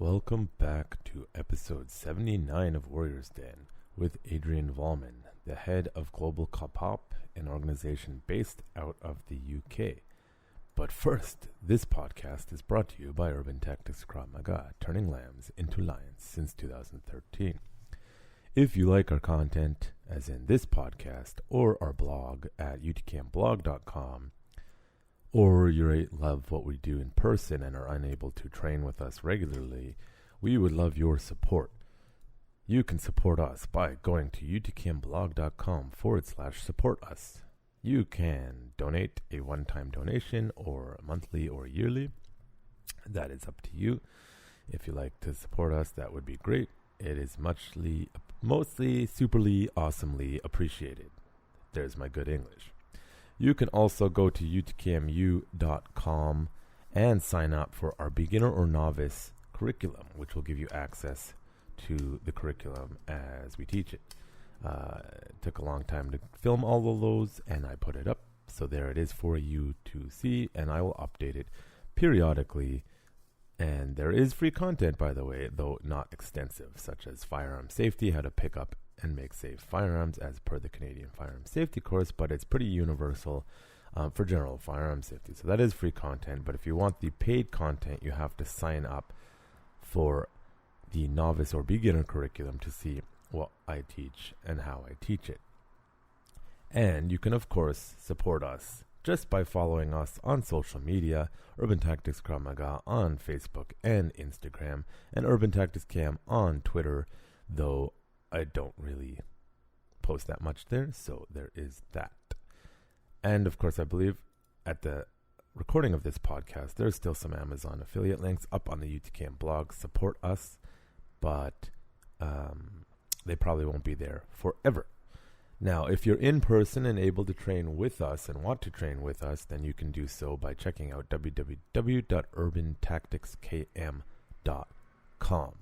Welcome back to episode 79 of Warriors Den with Adrian Valman, the head of Global Kapap, an organization based out of the UK. But first, this podcast is brought to you by Urban Tactics Krav Maga, turning lambs into lions since 2013. If you like our content, as in this podcast, or our blog at UTKMblog.com, or you love what we do in person and are unable to train with us regularly, we would love your support. You can support us by going to utkmblog.com/support us. You can donate a one-time donation or monthly or yearly. That is up to you. If you like to support us, that would be great. It is mostly, superly, awesomely appreciated. There's my good English. You can also go to utkmu.com and sign up for our beginner or novice curriculum, which will give you access to the curriculum as we teach it. It took a long time to film all of those, and I put it up. So there it is for you to see, and I will update it periodically. And there is free content, by the way, though not extensive, such as firearm safety, how to pick up and make safe firearms as per the Canadian Firearm Safety course, but it's pretty universal for general firearm safety. So that is free content, but if you want the paid content, you have to sign up for the novice or beginner curriculum to see what I teach and how I teach it. And you can, of course, support us just by following us on social media, Urban Tactics Krav Maga on Facebook and Instagram, and Urban Tactics Cam on Twitter, though I don't really post that much there, so there is that. And of course, I believe at the recording of this podcast, there's still some Amazon affiliate links up on the UTKM blog. Support us, but they probably won't be there forever. Now, if you're in person and able to train with us and want to train with us, then you can do so by checking out www.urbantacticskm.com.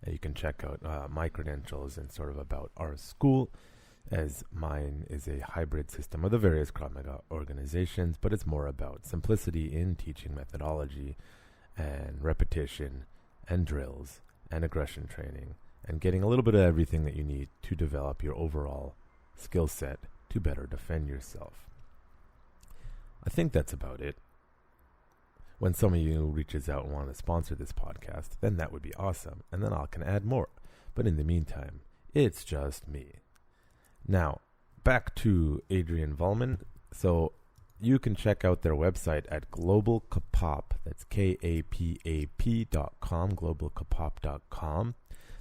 And you can check out my credentials and sort of about our school, as mine is a hybrid system of the various Krav Maga organizations, but it's more about simplicity in teaching methodology and repetition and drills and aggression training and getting a little bit of everything that you need to develop your overall skill set to better defend yourself. I think that's about it. When some of you reaches out and want to sponsor this podcast, then that would be awesome, and then I can add more. But in the meantime, it's just me. Now, back to Adrian Valman. So you can check out their website at Global Kapap. That's KAPAP.com, globalkapap.com.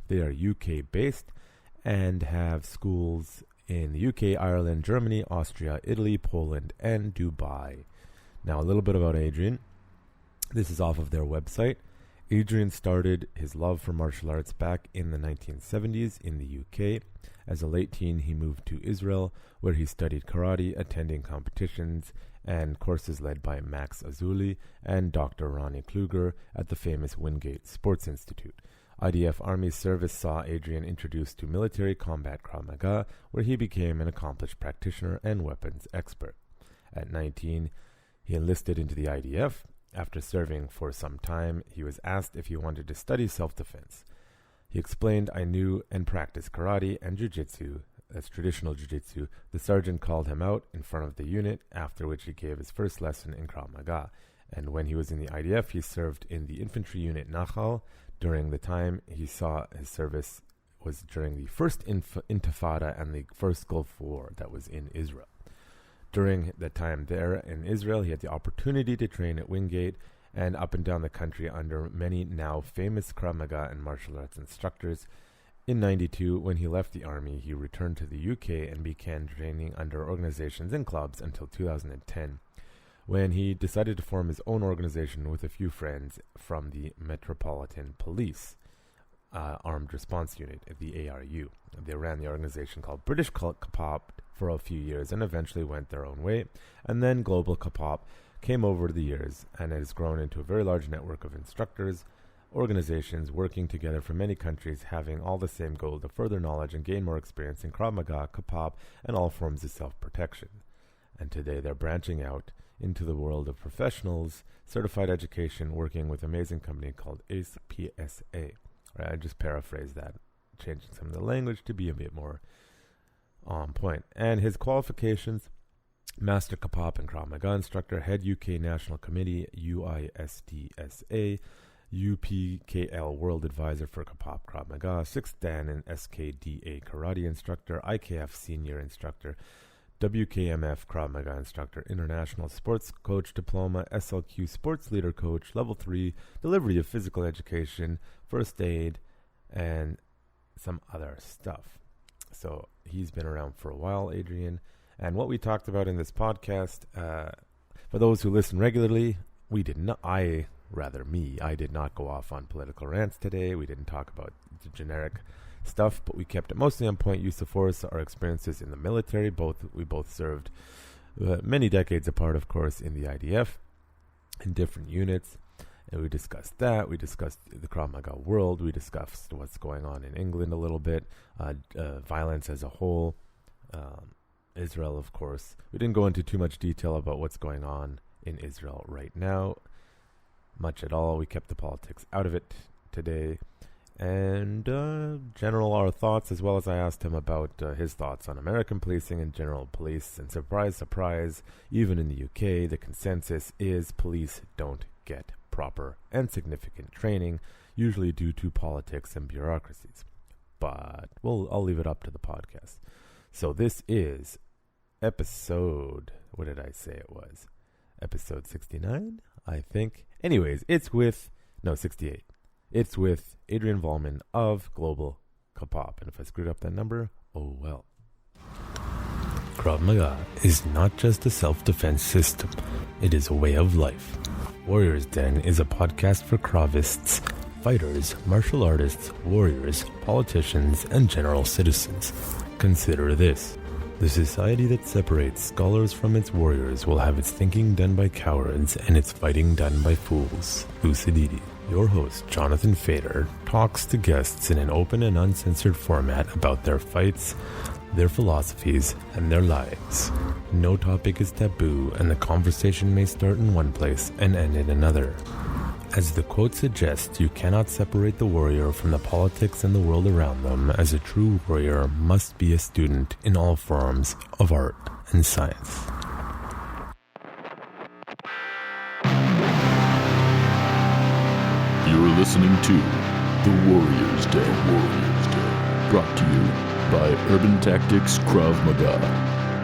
They are UK-based and have schools in the UK, Ireland, Germany, Austria, Italy, Poland, and Dubai. Now, a little bit about Adrian. This is off of their website. Adrian started his love for martial arts back in the 1970s in the UK. As a late teen, he moved to Israel, where he studied karate, attending competitions and courses led by Max Azuli and Dr. Ronnie Kluger at the famous Wingate Sports Institute. IDF Army service saw Adrian introduced to military combat Krav Maga, where he became an accomplished practitioner and weapons expert. At 19, he enlisted into the IDF. After serving for some time, he was asked if he wanted to study self-defense. He explained, "I knew and practiced karate and jiu-jitsu, as traditional jiu-jitsu." The sergeant called him out in front of the unit, after which he gave his first lesson in Krav Maga. And when he was in the IDF, he served in the infantry unit Nachal. During the time he saw his service was during the first Intifada and the first Gulf War that was in Israel. During the time there in Israel, he had the opportunity to train at Wingate and up and down the country under many now famous Krav Maga and martial arts instructors. In 92, when he left the army, he returned to the UK and began training under organizations and clubs until 2010, when he decided to form his own organization with a few friends from the Metropolitan Police Armed Response Unit, the ARU. They ran the organization called British Kapap for a few years and eventually went their own way. And then Global Kapap came over the years and has grown into a very large network of instructors, organizations working together from many countries, having all the same goal to further knowledge and gain more experience in Krav Maga, Kapap, and all forms of self-protection. And today they're branching out into the world of professionals, certified education, working with an amazing company called ACE PSA. Right, I just paraphrased that, changing some of the language to be a bit more on point. And his qualifications: Master Kapap and Krav Maga instructor, head UK National Committee, UISDSA, UPKL World Advisor for Kapap Krav Maga, 6th Dan and SKDA Karate instructor, IKF Senior Instructor, WKMF Krav Maga instructor, International Sports Coach Diploma, SLQ Sports Leader Coach, Level 3, Delivery of Physical Education, First Aid, and some other stuff. So he's been around for a while, Adrian. And what we talked about in this podcast, for those who listen regularly, I did not go off on political rants today. We didn't talk about the generic stuff, but we kept it mostly on point. Use of force, our experiences in the military. We both served many decades apart, of course, in the IDF, in different units. And we discussed that. We discussed the Krav Maga world. We discussed what's going on in England a little bit, violence as a whole, Israel, of course. We didn't go into too much detail about what's going on in Israel right now, much at all. We kept the politics out of it today. And general our thoughts, as well as I asked him about his thoughts on American policing and general police. And surprise, surprise, even in the UK, the consensus is police don't get proper and significant training, usually due to politics and bureaucracies. But I'll leave it up to the podcast. So this is episode, what did I say it was? Episode 69, I think. Anyways, 68. It's with Adrian Valman of Global Kapap. And if I screwed up that number, oh well. Krav Maga is not just a self-defense system. It is a way of life. Warriors Den is a podcast for Kravists, fighters, martial artists, warriors, politicians, and general citizens. Consider this. The society that separates scholars from its warriors will have its thinking done by cowards and its fighting done by fools. Lucidity. Your host, Jonathan Fader, talks to guests in an open and uncensored format about their fights, their philosophies, and their lives. No topic is taboo, and the conversation may start in one place and end in another. As the quote suggests, you cannot separate the warrior from the politics and the world around them, as a true warrior must be a student in all forms of art and science. You're listening to The Warriors Day. Brought to you by Urban Tactics Krav Maga,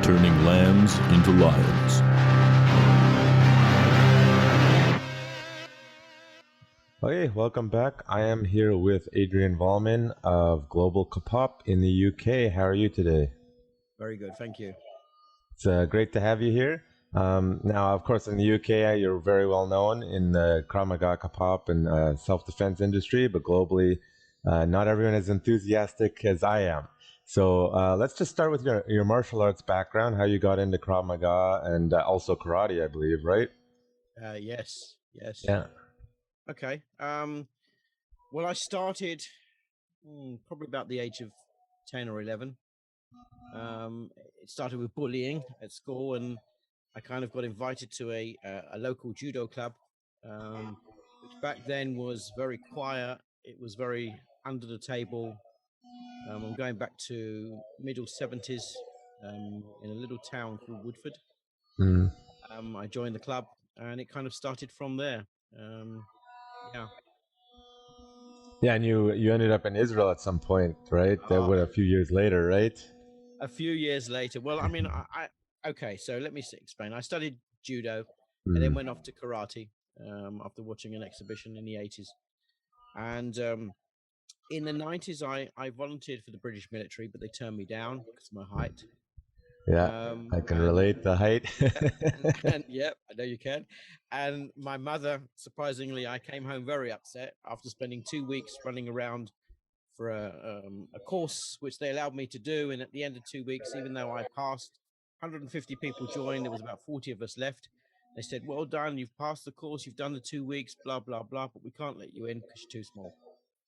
turning lambs into lions. Okay, welcome back. I am here with Adrian Valman of Global Kapap in the UK. How are you today? Very good, thank you. It's great to have you here. Now, of course, in the UK, you're very well known in the Krav Maga, Kapap, and self-defense industry, but globally, not everyone is enthusiastic as I am. So let's just start with your martial arts background, how you got into Krav Maga and also karate, I believe, right? Yes. Yeah. Okay. Well, I started probably about the age of 10 or 11. It started with bullying at school, and I kind of got invited to a local judo club, which back then was very quiet. It was very under the table. I'm going back to middle 70s in a little town called Woodford. Mm. I joined the club, and it kind of started from there. Yeah. Yeah, and you ended up in Israel at some point, right? A few years later, right? A few years later. Well, I mean, okay, so let me explain. I studied judo and then went off to karate after watching an exhibition in the 80s. And in the 90s, I volunteered for the British military, but they turned me down because of my height. Yeah, I can relate the height. and yeah, I know you can. And my mother, surprisingly, I came home very upset after spending 2 weeks running around for a course which they allowed me to do. And at the end of 2 weeks, even though I passed, 150 people joined. There was about 40 of us left. They said, "Well done, you've passed the course, you've done the 2 weeks, blah, blah, blah, but we can't let you in because you're too small."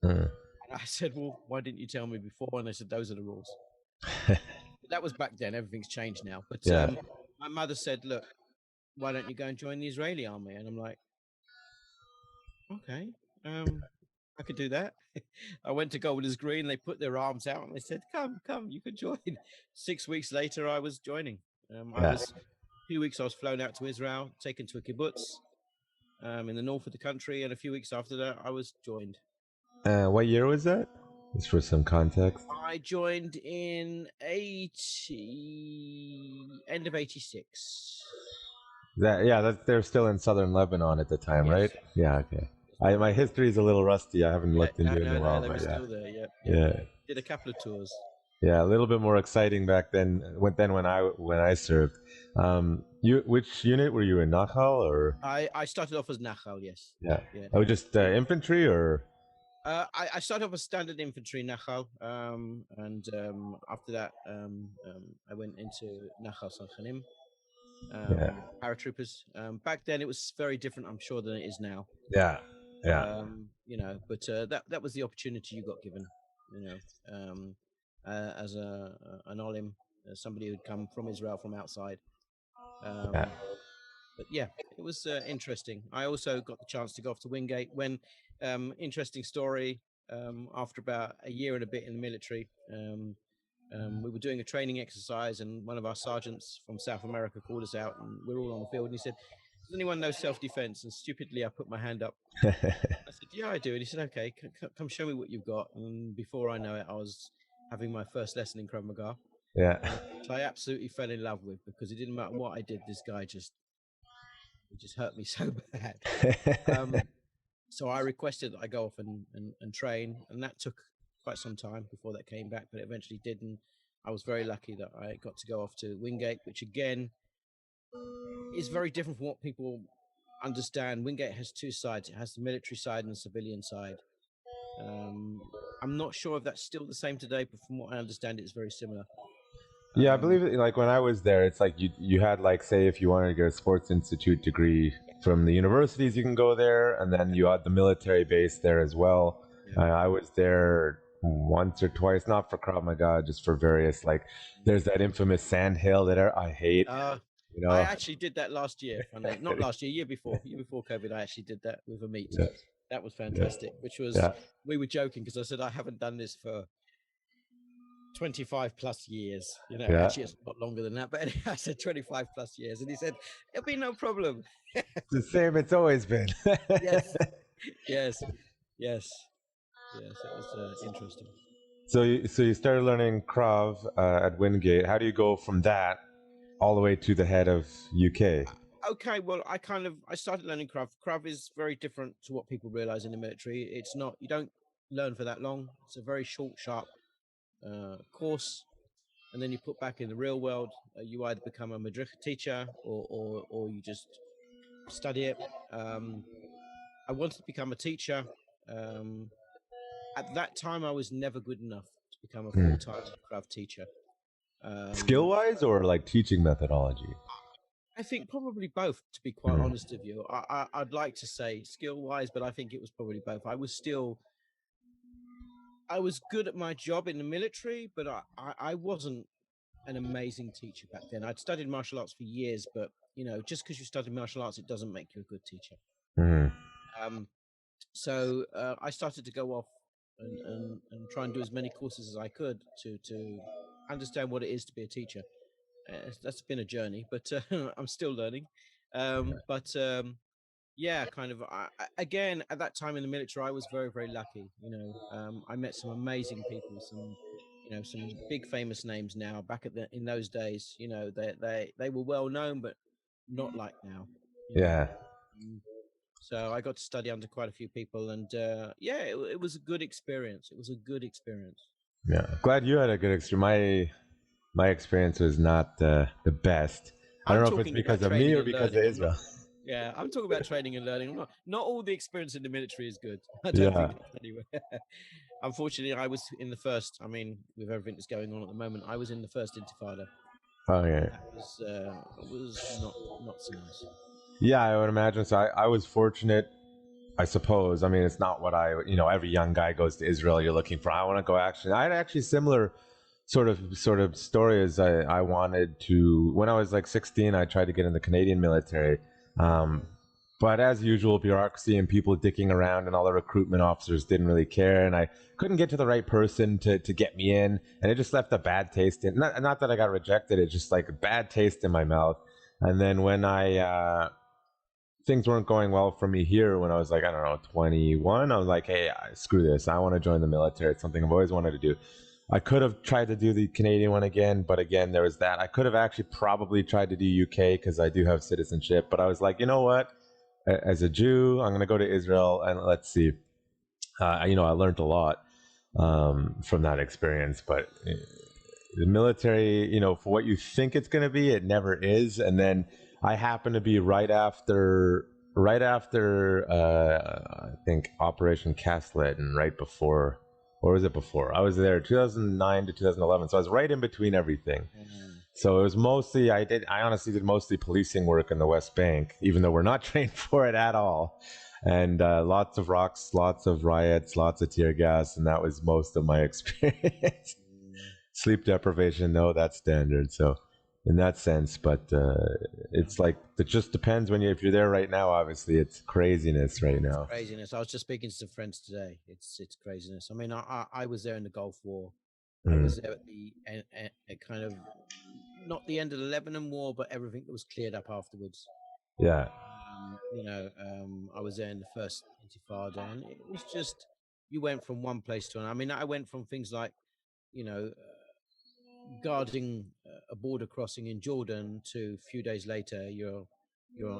And I said, "Well, why didn't you tell me before?" And they said, "Those are the rules." That was back then. Everything's changed now. But my mother said, "Look, why don't you go and join the Israeli army? And I'm like, okay, I could do that. I went to Golders Green. They put their arms out and they said, come, you can join. 6 weeks later, I was joining. I Yeah. was 2 weeks. I was flown out to Israel, taken to a kibbutz in the north of the country, and a few weeks after that, I was joined. What year was that? Just for some context. I joined in end of '86. They're still in southern Lebanon at the time, Yes. right? Yeah, okay. My history is a little rusty. I haven't looked into it in a while. They were But still there. Yeah. yeah, Did a couple of tours. yeah, a little bit more exciting back then. When I served. Which unit were you in? Nachal or? I started off as Nachal, yes. Yeah. Yeah. Oh, just infantry or? I started off as standard infantry Nachal, and after that, I went into Nachal Sanchanim, paratroopers. Back then, it was very different, I'm sure, than it is now. Yeah. But that was the opportunity you got given, as an olim, somebody who'd come from Israel from outside. But yeah, it was interesting. I also got the chance to go off to Wingate when, interesting story, after about a year and a bit in the military, we were doing a training exercise and one of our sergeants from South America called us out and we were all on the field and he said, does anyone know self-defense? And stupidly, I put my hand up. I said, yeah, I do. And he said, okay, come show me what you've got. And before I know it, I was having my first lesson in Krav Maga. Yeah. Which I absolutely fell in love with because it didn't matter what I did. This guy just hurt me so bad. So I requested that I go off and train. And that took quite some time before that came back, but it eventually did. And I was very lucky that I got to go off to Wingate, which again is very different from what people understand. Wingate has two sides. It has the military side and the civilian side. I'm not sure if that's still the same today, but from what I understand, it's very similar. Yeah, I believe it, like when I was there, it's like you had like, say, if you wanted to get a sports institute degree from the universities, you can go there, and then you had the military base there as well. Yeah. I was there once or twice, not for Krav Maga, just for various, like, there's that infamous sand hill that I hate. I actually did that last year. Not last year, year before COVID. I actually did that with a meet. Yeah. That was fantastic. Which was we were joking because I said I haven't done this for 25 plus years. Actually it's a lot longer than that. But anyway, I said 25 plus years, and he said it'll be no problem. It's the same it's always been. Yes. It was interesting. So you started learning Krav at Wingate. How do you go from that all the way to the head of UK? Okay, well, I started learning Krav. Krav is very different to what people realize in the military. It's not, you don't learn for that long. It's a very short, sharp course. And then you put back in the real world. You either become a madrich teacher or you just study it. I wanted to become a teacher. At that time, I was never good enough to become a full-time Krav teacher. Skill-wise or like teaching methodology? I think probably both, to be quite honest with you. I'd like to say skill-wise, but I think it was probably both. I was good at my job in the military, but I wasn't an amazing teacher back then. I'd studied martial arts for years, but, just because you studied martial arts, it doesn't make you a good teacher. So I started to go off and try and do as many courses as I could to understand what it is to be a teacher. That's been a journey, but I'm still learning. Again, at that time in the military, I was very, very lucky. I met some amazing people, some big famous names now. Back in those days, they were well known, but not like now. So I got to study under quite a few people, and it was a good experience. It was a good experience. Yeah, glad you had a good experience. My experience was not the best. I don't know if it's because of me or because of Israel. Yeah, I'm talking about training and learning. Not all the experience in the military is good. I don't think anyway. Unfortunately, I was in the first. I mean, with everything that's going on at the moment, I was in the first Intifada. Oh yeah. That was not so nice. Yeah, I would imagine. So I was fortunate, I suppose. I mean, it's not what every young guy goes to Israel. You're looking for. I want to go action. I had actually similar sort of story is I wanted to, when I was like 16, I tried to get in the Canadian military. But as usual, bureaucracy and people dicking around and all the recruitment officers didn't really care. And I couldn't get to the right person to get me in. And it just left a bad taste in, not that I got rejected, it's just like a bad taste in my mouth. And then when things weren't going well for me here when I was like, I don't know, 21, I was like, hey, screw this. I want to join the military. It's something I've always wanted to do. I could have tried to do the Canadian one again, but again, there was that. I could have actually probably tried to do UK because I do have citizenship, but I was like, you know what? As a Jew, I'm going to go to Israel and let's see. I learned a lot from that experience, but the military, for what you think it's going to be, it never is. And then I happened to be right after I think Operation Castlet, and right before, or was it before? I was there 2009 to 2011, so I was right in between everything. So it was mostly, I honestly did mostly policing work in the West Bank, even though we're not trained for it at all. And lots of rocks, lots of riots, lots of tear gas, and that was most of my experience. Sleep deprivation, no, that's standard. So in that sense, but it's like, it just depends if you're there right now. Obviously, it's craziness right now. It's craziness. I was just speaking to some friends today. It's craziness. I mean, I was there in the Gulf War. I was there at the kind of, not the end of the Lebanon War, but everything that was cleared up afterwards. Yeah. I was there in the first Intifada, and it was just, you went from one place to another. I mean, I went from things like, guarding a border crossing in Jordan to a few days later, you're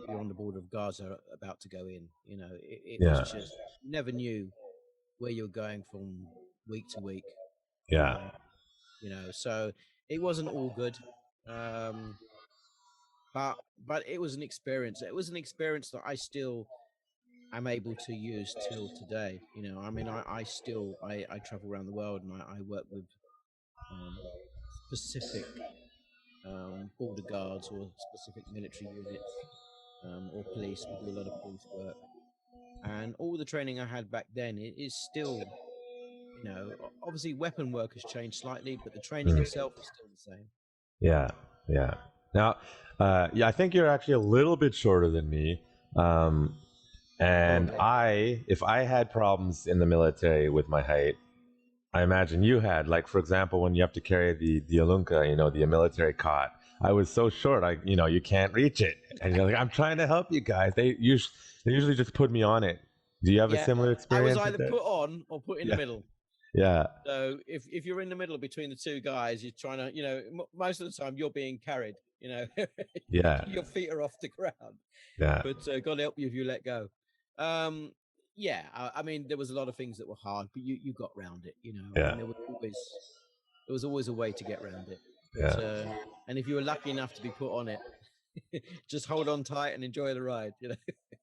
on the border of Gaza about to go in. It was just, you never knew where you were going from week to week. Yeah. So it wasn't all good. But it was an experience. It was an experience that I still am able to use till today. I mean, I travel around the world, and I work with specific border guards or specific military units or police. We do a lot of police work, and all the training I had back then is still, obviously weapon work has changed slightly, but the training itself is still the same. Yeah. Now, I think you're actually a little bit shorter than me. And if I had problems in the military with my height, I imagine you had. Like, for example, when you have to carry the alunka, the military cot. I was so short, you can't reach it. And you're like, I'm trying to help you guys. They usually just put me on it. Do you have a similar experience? I was either put on or put in the middle. Yeah. So if you're in the middle between the two guys, you're trying to, most of the time you're being carried, Yeah. Your feet are off the ground. Yeah. But God help you if you let go. I mean, there was a lot of things that were hard, but you got round it, Yeah. And there was always a way to get round it. But, and if you were lucky enough to be put on it, just hold on tight and enjoy the ride,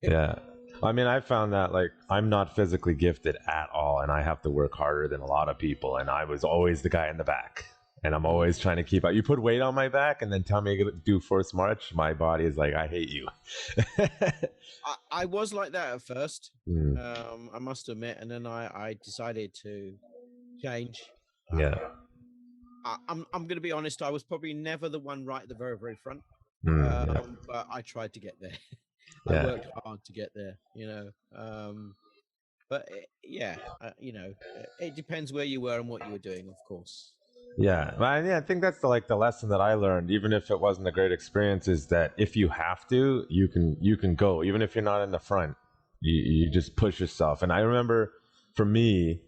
Yeah. I mean, I found that, like, I'm not physically gifted at all, and I have to work harder than a lot of people, and I was always the guy in the back, and I'm always trying to keep up. You put weight on my back and then tell me to do forced march, my body is like, I hate you. I was like that at first, I must admit, and then I decided to change. Yeah. I'm going to be honest, I was probably never the one right at the very, very front, but I tried to get there. I worked hard to get there, but it depends where you were and what you were doing, of course. Yeah, I think that's the lesson that I learned, even if it wasn't a great experience, is that if you have to, you can go, even if you're not in the front. You just push yourself. And I remember, for me,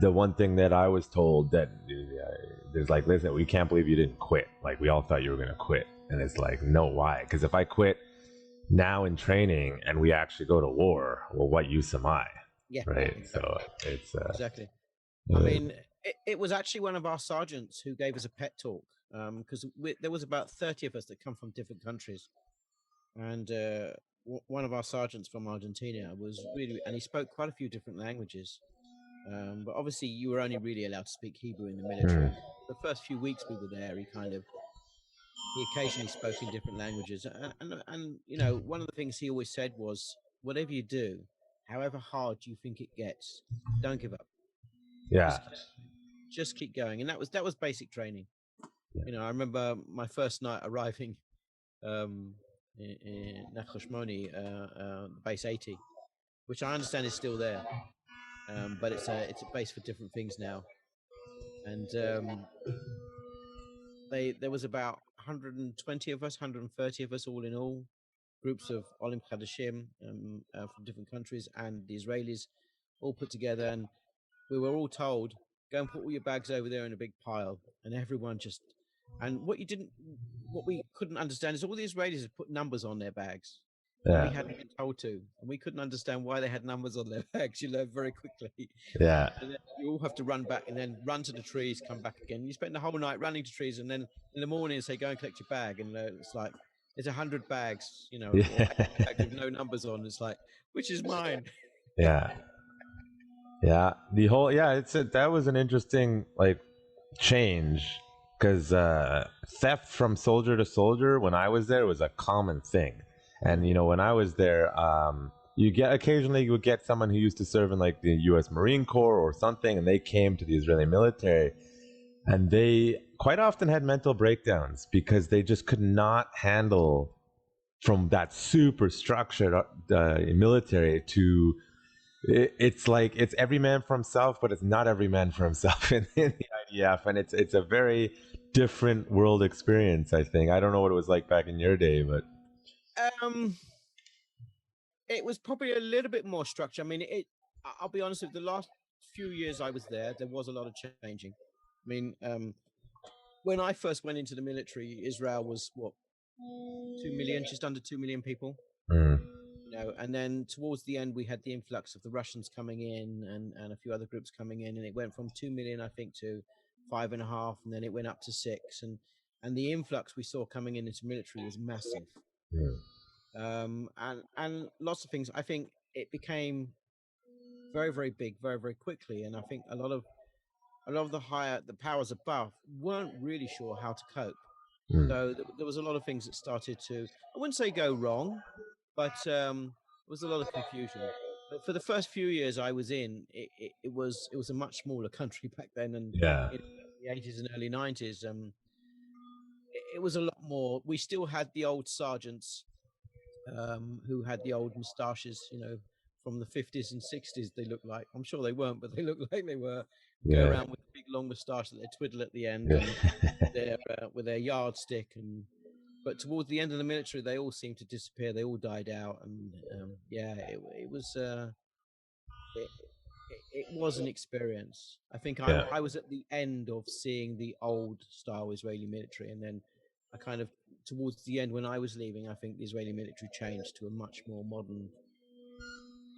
the one thing that I was told that there's like, listen, we can't believe you didn't quit. Like, we all thought you were gonna quit, and it's like, no, why? Because if I quit now in training and we actually go to war, well, what use am I? Yeah, right. Exactly. So it's exactly. I mean, it was actually one of our sergeants who gave us a pet talk, because there was about 30 of us that come from different countries, and one of our sergeants from Argentina was really, and he spoke quite a few different languages, but obviously you were only really allowed to speak Hebrew in the military. The first few weeks we were there, he occasionally spoke in different languages, and one of the things he always said was, whatever you do, however hard you think it gets, don't give up. Yeah. just keep going. And that was basic training. You know, I remember my first night arriving in Nakhoshmoni, base 80, which I understand is still there, but it's a base for different things now. And there was about 120 of us, 130 of us, all in all, groups of Olim Khadashim from different countries and the Israelis, all put together, and we were all told, go and put all your bags over there in a big pile, and everyone just. And what we couldn't understand is all the Israelis had put numbers on their bags. And we hadn't been told to, and we couldn't understand why they had numbers on their bags. You learn very quickly. Yeah. And then you all have to run back and then run to the trees, come back again. You spend the whole night running to trees, and then in the morning say, go and collect your bag. And it's like, there's 100 bags, you know, or 80 bags with no numbers on. It's like, which is mine? Yeah. Yeah. That was an interesting change, because theft from soldier to soldier when I was there was a common thing. And when I was there, you would get someone who used to serve in the U.S. Marine Corps or something, and they came to the Israeli military, and they quite often had mental breakdowns because they just could not handle from that super structured military to. It's like it's every man for himself, but it's not every man for himself in the IDF, and it's a very different world experience. I think I don't know what it was like back in your day, but it was probably a little bit more structured. I mean, I'll be honest with you, the last few years I was there was a lot of changing. I mean, when I first went into the military, Israel was 2 million, just under 2 million people. And then towards the end, we had the influx of the Russians coming in and a few other groups coming in, and it went from 2 million, I think, to 5.5, and then it went up to 6. And the influx we saw coming into military was massive. And lots of things. I think it became very, very big, very, very quickly. And I think a lot of the powers above weren't really sure how to cope. So there was a lot of things that started to, I wouldn't say go wrong, but there was a lot of confusion. But for the first few years I was in, it was a much smaller country back then, and in the 80s and early 90s, it was a lot more. We still had the old sergeants who had the old moustaches, from the 50s and 60s. They looked like, I'm sure they weren't, but they looked like they were. Go around with a big long moustache that they twiddle at the end, and with their yardstick. But towards the end of the military, they all seemed to disappear. They all died out, and it was an experience. I think I was at the end of seeing the old style Israeli military, and then I kind of towards the end when I was leaving, I think the Israeli military changed to a much more modern.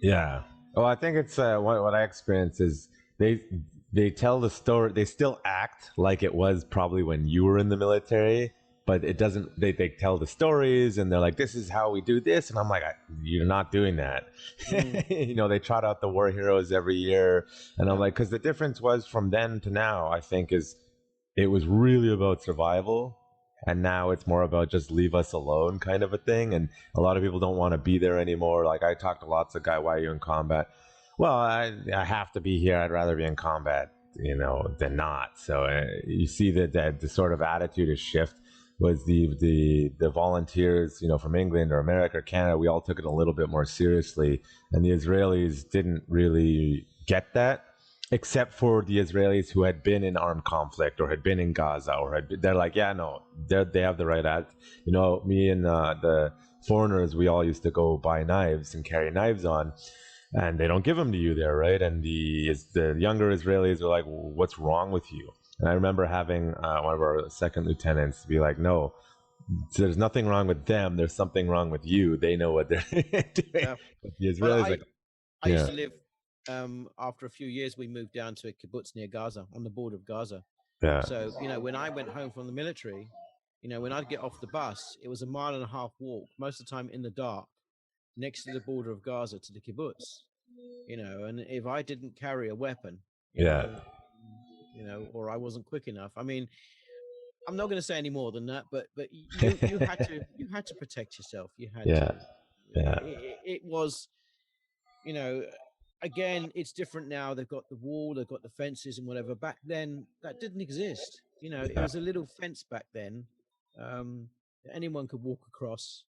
Yeah. Well, I think it's what I experienced is they tell the story. They still act like it was probably when you were in the military, but it doesn't. They tell the stories, and they're like, "This is how we do this," and I'm like, "You're not doing that." They trot out the war heroes every year, and I'm like, because the difference was from then to now, I think, is it was really about survival. And now it's more about just leave us alone kind of a thing. And a lot of people don't want to be there anymore. Like I talked to lots of guys, why are you in combat? Well, I have to be here. I'd rather be in combat, than not. So you see that the sort of attitude is shift. Was the volunteers, from England or America or Canada, we all took it a little bit more seriously. And the Israelis didn't really get that. Except for the Israelis who had been in armed conflict or had been in Gaza they're like, yeah, no, they have the right act. Me and the foreigners, we all used to go buy knives and carry knives on, and they don't give them to you there, right? And the younger Israelis are like, what's wrong with you? And I remember having one of our second lieutenants be like, no, there's nothing wrong with them. There's something wrong with you. They know what they're doing. Yeah. The Israelis I used to live. After a few years, we moved down to a kibbutz near Gaza, on the border of Gaza. Yeah. So, when I went home from the military, when I'd get off the bus, it was a 1.5 mile walk, most of the time in the dark, next to the border of Gaza to the kibbutz. And if I didn't carry a weapon, or I wasn't quick enough. I mean, I'm not going to say any more than that, but you had to protect yourself. You had to. Yeah. It was, again, it's different now. They've got the wall, they've got the fences and whatever. Back then, that didn't exist. You know, it Yeah. was a little fence back then. Um, anyone could walk across.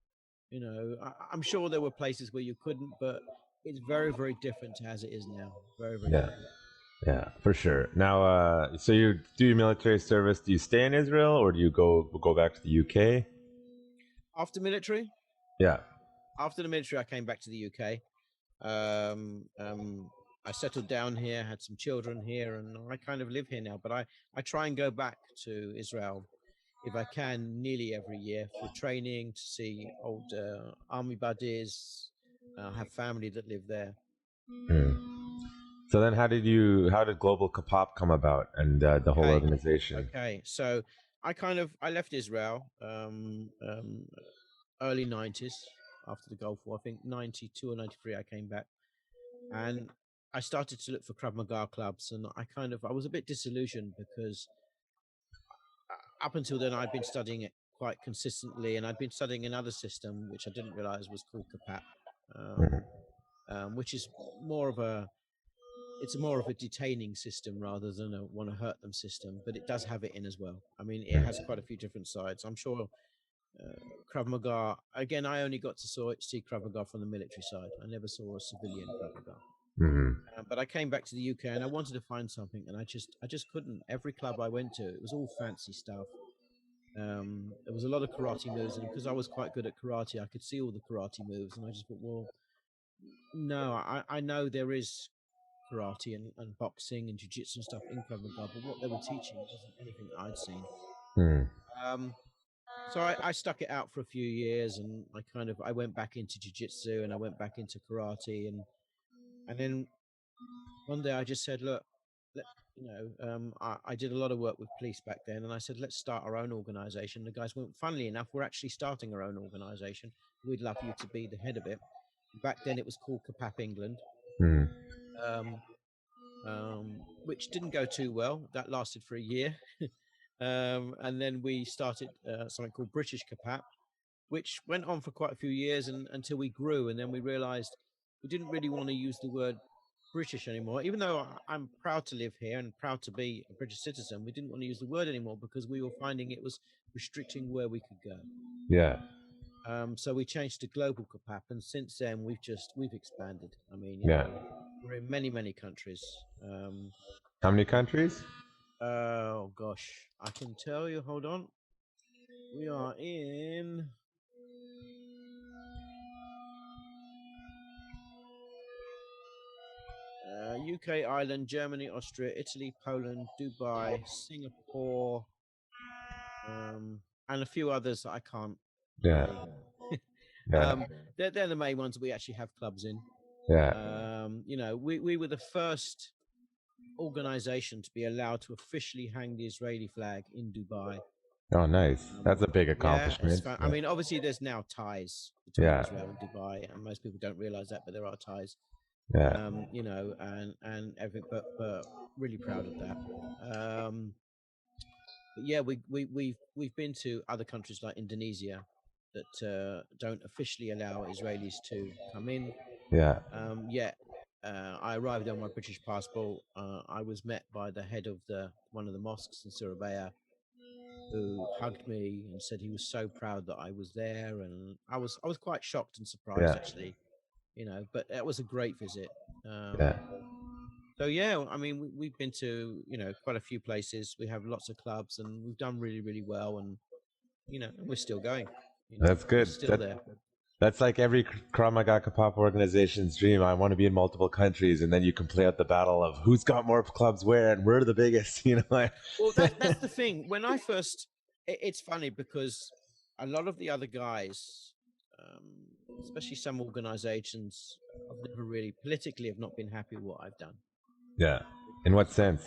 You know, I'm sure there were places where you couldn't, but it's very, very different to as it is now. Very, very Yeah. different. Yeah, for sure. Now, so you do your military service. Do you stay in Israel or do you go back to the UK? After military, Yeah. after the military, I came back to the UK. Um, um, I settled down here, had some children here, and I kind of live here now. But I try and go back to Israel if I can, nearly every year for training to see old army buddies. I have family that live there. Hmm. So then, how did Global Kapap come about and the whole Okay, organization? okay. So I left Israel early '90s after the Gulf War. I think '92 or '93 I came back, and I started to look for Krav Maga clubs, and I was a bit disillusioned because up until then I'd been studying it quite consistently, and I'd been studying another system which I didn't realize was called Kapap, Mhm. um, which is more of a it's more of a detaining system rather than a want to hurt them system, but it does have it in as well. I mean, it has quite a few different sides. I'm sure Krav Maga. Again, I only got to see Krav Maga from the military side. I never saw a civilian Krav Maga. Mhm. But I came back to the UK and I wanted to find something, and I just couldn't. Every club I went to, it was all fancy stuff. There was a lot of karate moves, and because I was quite good at karate, I could see all the karate moves, and I just thought, well, no, I know there is karate and boxing and jiu-jitsu and stuff in Krav Maga, but what they were teaching wasn't anything I'd seen. Mhm. Um, so I stuck it out for a few years, and I went back into jiu-jitsu and I went back into karate, and then one day I just said, look, let, I did a lot of work with police back then, and I said, let's start our own organization. The guys went, funnily enough, we're actually starting our own organization. We'd love you to be the head of it. Back then it was called Kapap England. Mhm. Um, which didn't go too well. That lasted for a year. And then we started something called British Kapap, which went on for quite a few years until we grew. And then we realized we didn't really want to use the word British anymore. Even though I'm proud to live here and proud to be a British citizen, we didn't want to use the word anymore because we were finding it was restricting where we could go. Yeah. So we changed to Global Kapap, and since then we've expanded. I mean, Yeah. we're in many, many countries. How many countries? Oh gosh, I can tell you. Hold on, we are in UK, Ireland, Germany, Austria, Italy, Poland, Dubai, Singapore, and a few others that I can't Yeah. really. Yeah. They're the main ones we actually have clubs in. Yeah. We were the first organization to be allowed to officially hang the Israeli flag in Dubai. Oh, nice. That's a big Yeah, it's accomplishment. fun. I Yeah. mean, obviously, there's now ties between Yeah. Israel and Dubai, and most people don't realize that, but there are ties. Yeah. And everything, but really proud of that. But yeah, we've been to other countries like Indonesia that don't officially allow Israelis to come in. Yeah. Yet I arrived on my British passport. I was met by the head of the one of the mosques in Surabaya, who hugged me and said he was so proud that I was there, and I was quite shocked and surprised Yeah. actually, But it was a great visit. Yeah. So yeah, I mean, we've been to quite a few places. We have lots of clubs, and we've done really really well, and and we're still going. That's We're good. still there. That's like every Krav Maga Kapap organization's dream. I want to be in multiple countries, and then you can play out the battle of who's got more clubs where, and we're the biggest. Well, that's the thing. When I first, it's funny because a lot of the other guys, especially some organizations, have never really politically have not been happy with what I've done. Yeah. In what sense?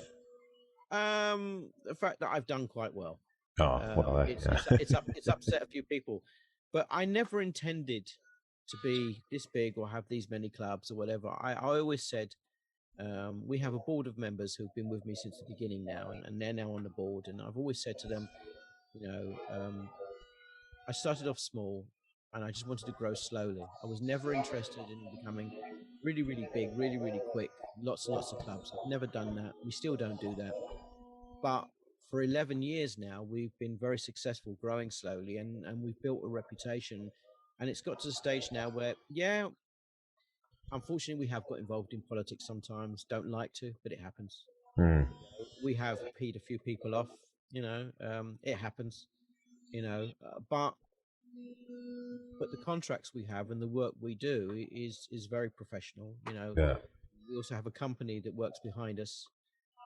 The fact that I've done quite well. Oh, well, yeah. It's upset a few people, but I never intended to be this big or have these many clubs or whatever. I always said we have a board of members who've been with me since the beginning now, and they're now on the board. And I've always said to them, I started off small, and I just wanted to grow slowly. I was never interested in becoming really, really big, really, really quick. Lots and lots of clubs. I've never done that. We still don't do that. But for 11 years now, we've been very successful, growing slowly, and we've built a reputation. And it's got to the stage now where, yeah, unfortunately, we have got involved in politics sometimes. Don't like to, but it happens. Mm. We have peed a few people off. It happens. But the contracts we have and the work we do is very professional. Yeah. We also have a company that works behind us.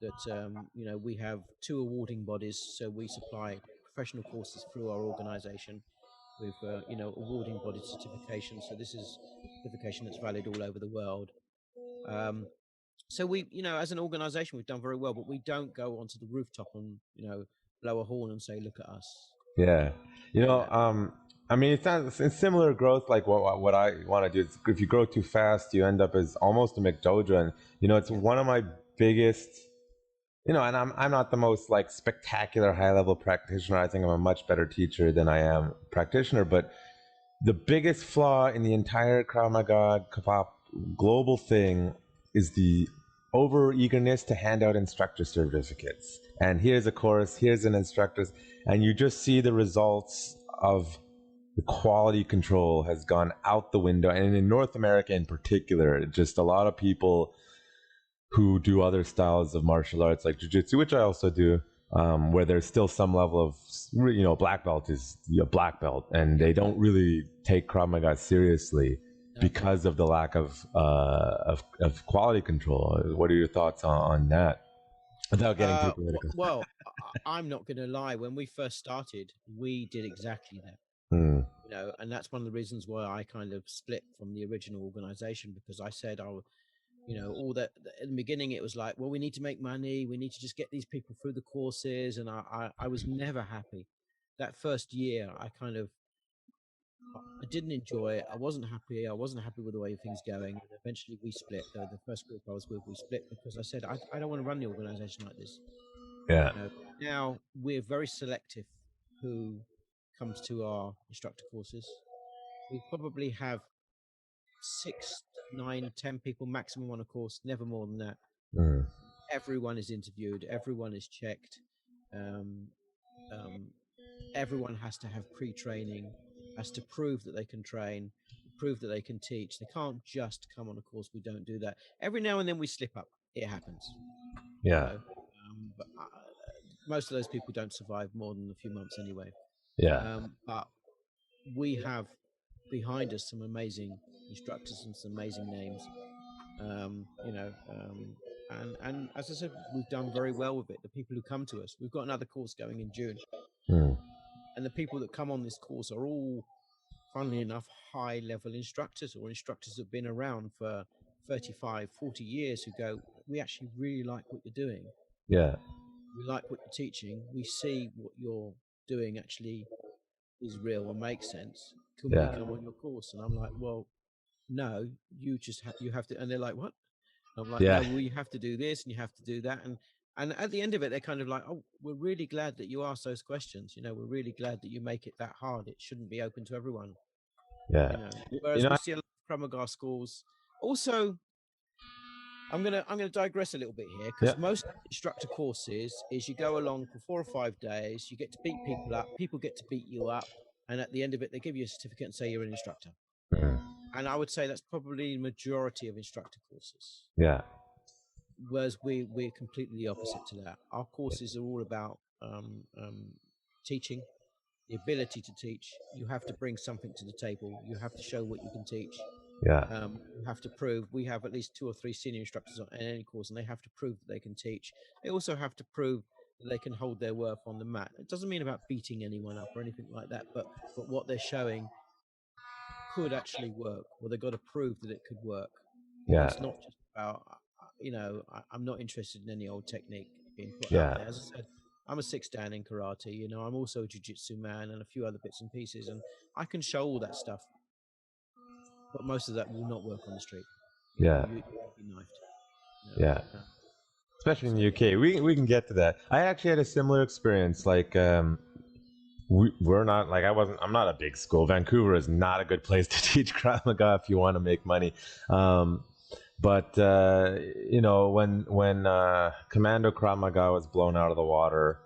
That we have 2 awarding bodies, so we supply professional courses through our organization with awarding body certification. So this is certification that's valid all over the world. So we, as an organization, we've done very well, but we don't go onto the rooftop and blow a horn and say, look at us. Yeah. Yeah. I mean, it's similar growth. Like what I want to do is, if you grow too fast, you end up as almost a McDojo. And it's Yeah. one of my biggest. And I'm not the most like spectacular high level practitioner. I think I'm a much better teacher than I am practitioner. But the biggest flaw in the entire Krav Maga Kapap global thing is the over eagerness to hand out instructor certificates. And here's a course, here's an instructor, and you just see the results of the quality control has gone out the window. And in North America in particular, just a lot of people who do other styles of martial arts like jiu-jitsu, which I also do, where there's still some level of, black belt is a black belt, and they don't really take Krav Maga seriously because of the lack of quality control. What are your thoughts on that? Without getting too political. Well, I'm not going to lie. When we first started, we did exactly that. Hmm. And that's one of the reasons why I kind of split from the original organization, because I said all that in the beginning it was like, well, we need to make money, we need to just get these people through the courses, and I was never happy. That first year I didn't enjoy it. I wasn't happy with the way things going, and eventually we split. The first group I was with, we split because I said I don't want to run the organization like this. Yeah. Now we're very selective who comes to our instructor courses. We probably have 6, 9, 10 people maximum on a course, never more than that. Mm. Everyone is interviewed, everyone is checked. Everyone has to have pre-training, has to prove that they can train, prove that they can teach. They can't just come on a course. We don't do that. Every now and then we slip up. It happens. Yeah. But most of those people don't survive more than a few months anyway. Yeah. But we have behind us some amazing instructors and some amazing names. And as I said, we've done very well with it. The people who come to us, we've got another course going in June. And the people that come on this course are all, funnily enough, high level instructors or instructors that have been around for 35, 40 years who go, we actually really like what you're doing. Yeah. We like what you're teaching. We see what you're doing actually is real and makes sense. Can we come on your course? And I'm like, well, no, you have to. And they're like, what? I'm like, no, well, you have to do this and you have to do that. And at the end of it, they're kind of like, oh, we're really glad that you ask those questions. We're really glad that you make it that hard. It shouldn't be open to everyone. Yeah. Whereas we see a lot of Krav Maga schools. Also, I'm gonna digress a little bit here, because most instructor courses is you go along for 4 or 5 days, you get to beat people up, people get to beat you up, and at the end of it, they give you a certificate and say you're an instructor. And I would say that's probably the majority of instructor courses. Yeah. Whereas we're completely the opposite to that. Our courses are all about teaching, the ability to teach. You have to bring something to the table. You have to show what you can teach. Yeah. You have to prove. We have at least 2 or 3 senior instructors on any course, and they have to prove that they can teach. They also have to prove that they can hold their worth on the mat. It doesn't mean about beating anyone up or anything like that, but what they're showing could actually work, or they've got to prove that it could work. It's not just about, I'm not interested in any old technique being put out there. As I said, I'm a 6-dan in karate. I'm also a jiu-jitsu man and a few other bits and pieces, and I can show all that stuff. But most of that will not work on the street. You'll be knifed. Especially in the UK. We can get to that. I actually had a similar experience. Like, we're not, like, I'm not a big school. Vancouver is not a good place to teach Krav Maga if you want to make money. But when Commando Krav Maga was blown out of the water,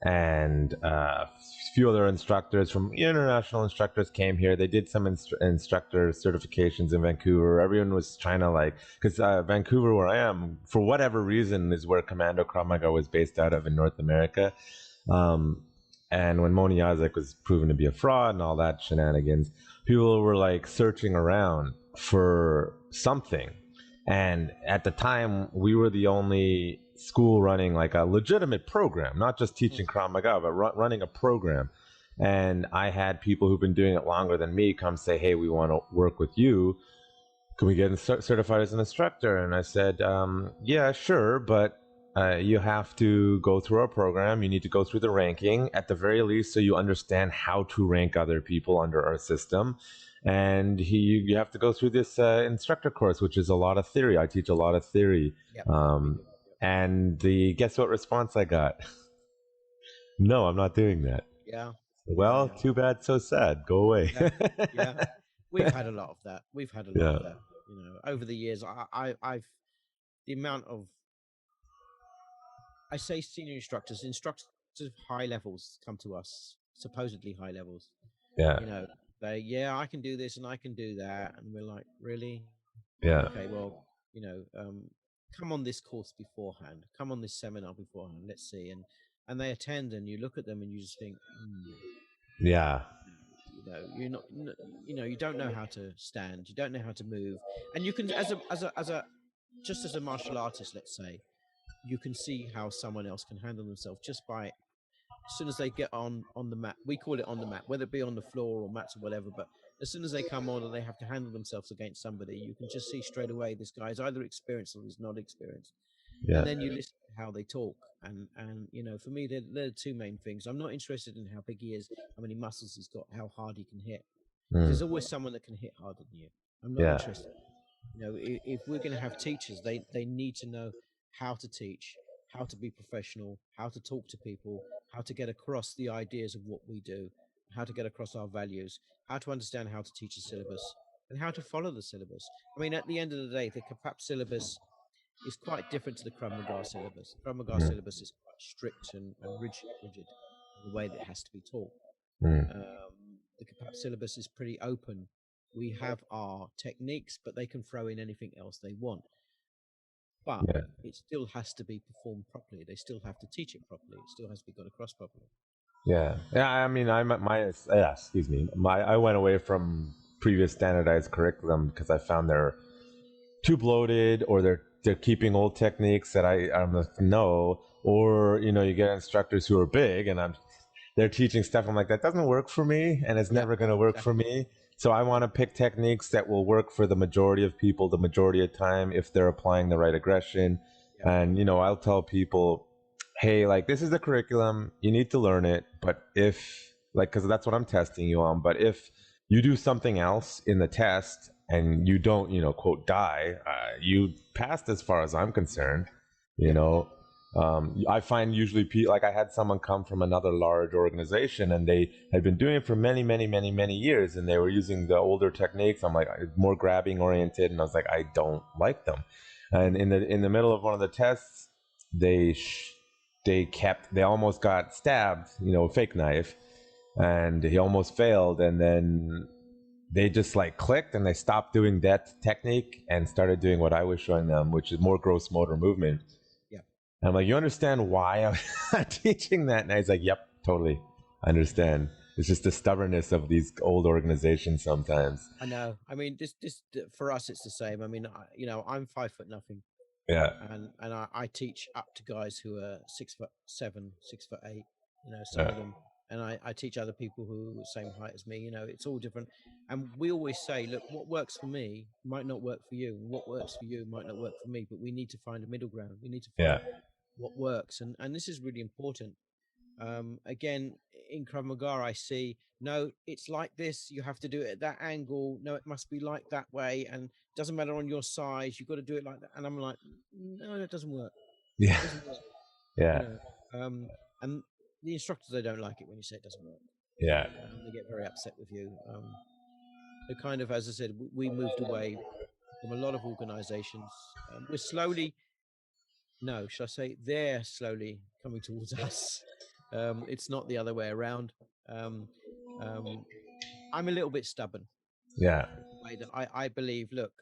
and a few other instructors from international instructors came here, they did some instructor certifications in Vancouver. Everyone was trying to because Vancouver, where I am, for whatever reason, is where Commando Krav Maga was based out of in North America. And when Moni Yazek was proven to be a fraud and all that shenanigans, people were searching around for something. And at the time, we were the only school running a legitimate program, not just teaching Krav Maga, but running a program. And I had people who've been doing it longer than me come say, "Hey, we want to work with you. Can we get certified as an instructor?" And I said, "Yeah, sure, but you have to go through our program. You need to go through the ranking at the very least, so you understand how to rank other people under our system. And you have to go through this instructor course, which is a lot of theory. I teach a lot of theory." Yep. And guess what response I got? "No, I'm not doing that." Yeah. Well, Yeah. too bad, so sad. Go away. Yeah. We've had a lot of that. Over the years. I've the amount of, I say, senior instructors of high levels come to us, supposedly high levels. Yeah. I can do this and I can do that, and we're like, really? Yeah. Okay, well, come on this course beforehand, come on this seminar beforehand, let's see. And they attend, and you look at them and you just think, Yeah. you're not, you don't know how to stand, you don't know how to move. And you can, just as a martial artist, let's say, you can see how someone else can handle themselves just by, as soon as they get on the mat. We call it on the mat, whether it be on the floor or mats or whatever, but as soon as they come on and they have to handle themselves against somebody, you can just see straight away this guy is either experienced or he's not experienced. Yeah. And then you listen to how they talk, and for me, they're the two main things. I'm not interested in how big he is, how many muscles he's got, how hard he can hit. There's always someone that can hit harder than you. I'm not interested. If we're going to have teachers, they need to know how to teach, how to be professional, how to talk to people, how to get across the ideas of what we do, how to get across our values, how to understand how to teach a syllabus, and how to follow the syllabus. I mean, at the end of the day, the Kapap syllabus is quite different to the Krav Maga syllabus. The Krav Maga syllabus is quite strict and rigid in the way that it has to be taught. The Kapap syllabus is pretty open. We have our techniques, but they can throw in anything else they want. But it still has to be performed properly. They still have to teach it properly. It still has to be got across properly. Yeah. I mean, excuse me. I went away from previous standardized curriculum because I found they're too bloated, or they're keeping old techniques that I'm like, no. Or you get instructors who are big and they're teaching stuff. I'm like, that doesn't work for me, and it's never going to work for me. So I want to pick techniques that will work for the majority of people, the majority of time, if they're applying the right aggression. And I'll tell people, hey, this is the curriculum, you need to learn it, but because that's what I'm testing you on. But if you do something else in the test and you don't, quote, die, you passed as far as I'm concerned. I find usually I had someone come from another large organization, and they had been doing it for many, many, many, many years, and they were using the older techniques. I'm like, more grabbing oriented, and I was like, I don't like them. And in the middle of one of the tests, they almost got stabbed, fake knife, and he almost failed, and then they just clicked and they stopped doing that technique and started doing what I was showing them, which is more gross motor movement. And I'm like, you understand why I'm teaching that? And he's like, yep, totally. I understand. It's just the stubbornness of these old organizations sometimes. I know. I mean, this for us, it's the same. I mean, I'm 5 foot nothing. Yeah. And I teach up to guys who are 6'7", 6'8", some of them. And I teach other people who are the same height as me. It's all different. And we always say, look, what works for me might not work for you. And what works for you might not work for me. But we need to find a middle ground. We need to find what works. And this is really important. Again, in Krav Maga, I see, no, it's like this. You have to do it at that angle. No, it must be like that way. And it doesn't matter on your size. You've got to do it like that. And I'm like, no, that doesn't work. Yeah. It doesn't work. Yeah. And the instructors, they don't like it when you say it doesn't work. Yeah. They get very upset with you. The kind of, as I said, we moved away from a lot of organizations. We're slowly, no, should I say, they're slowly coming towards us. It's not the other way around. Um, um, I'm a little bit stubborn. Yeah. Way that I believe, look,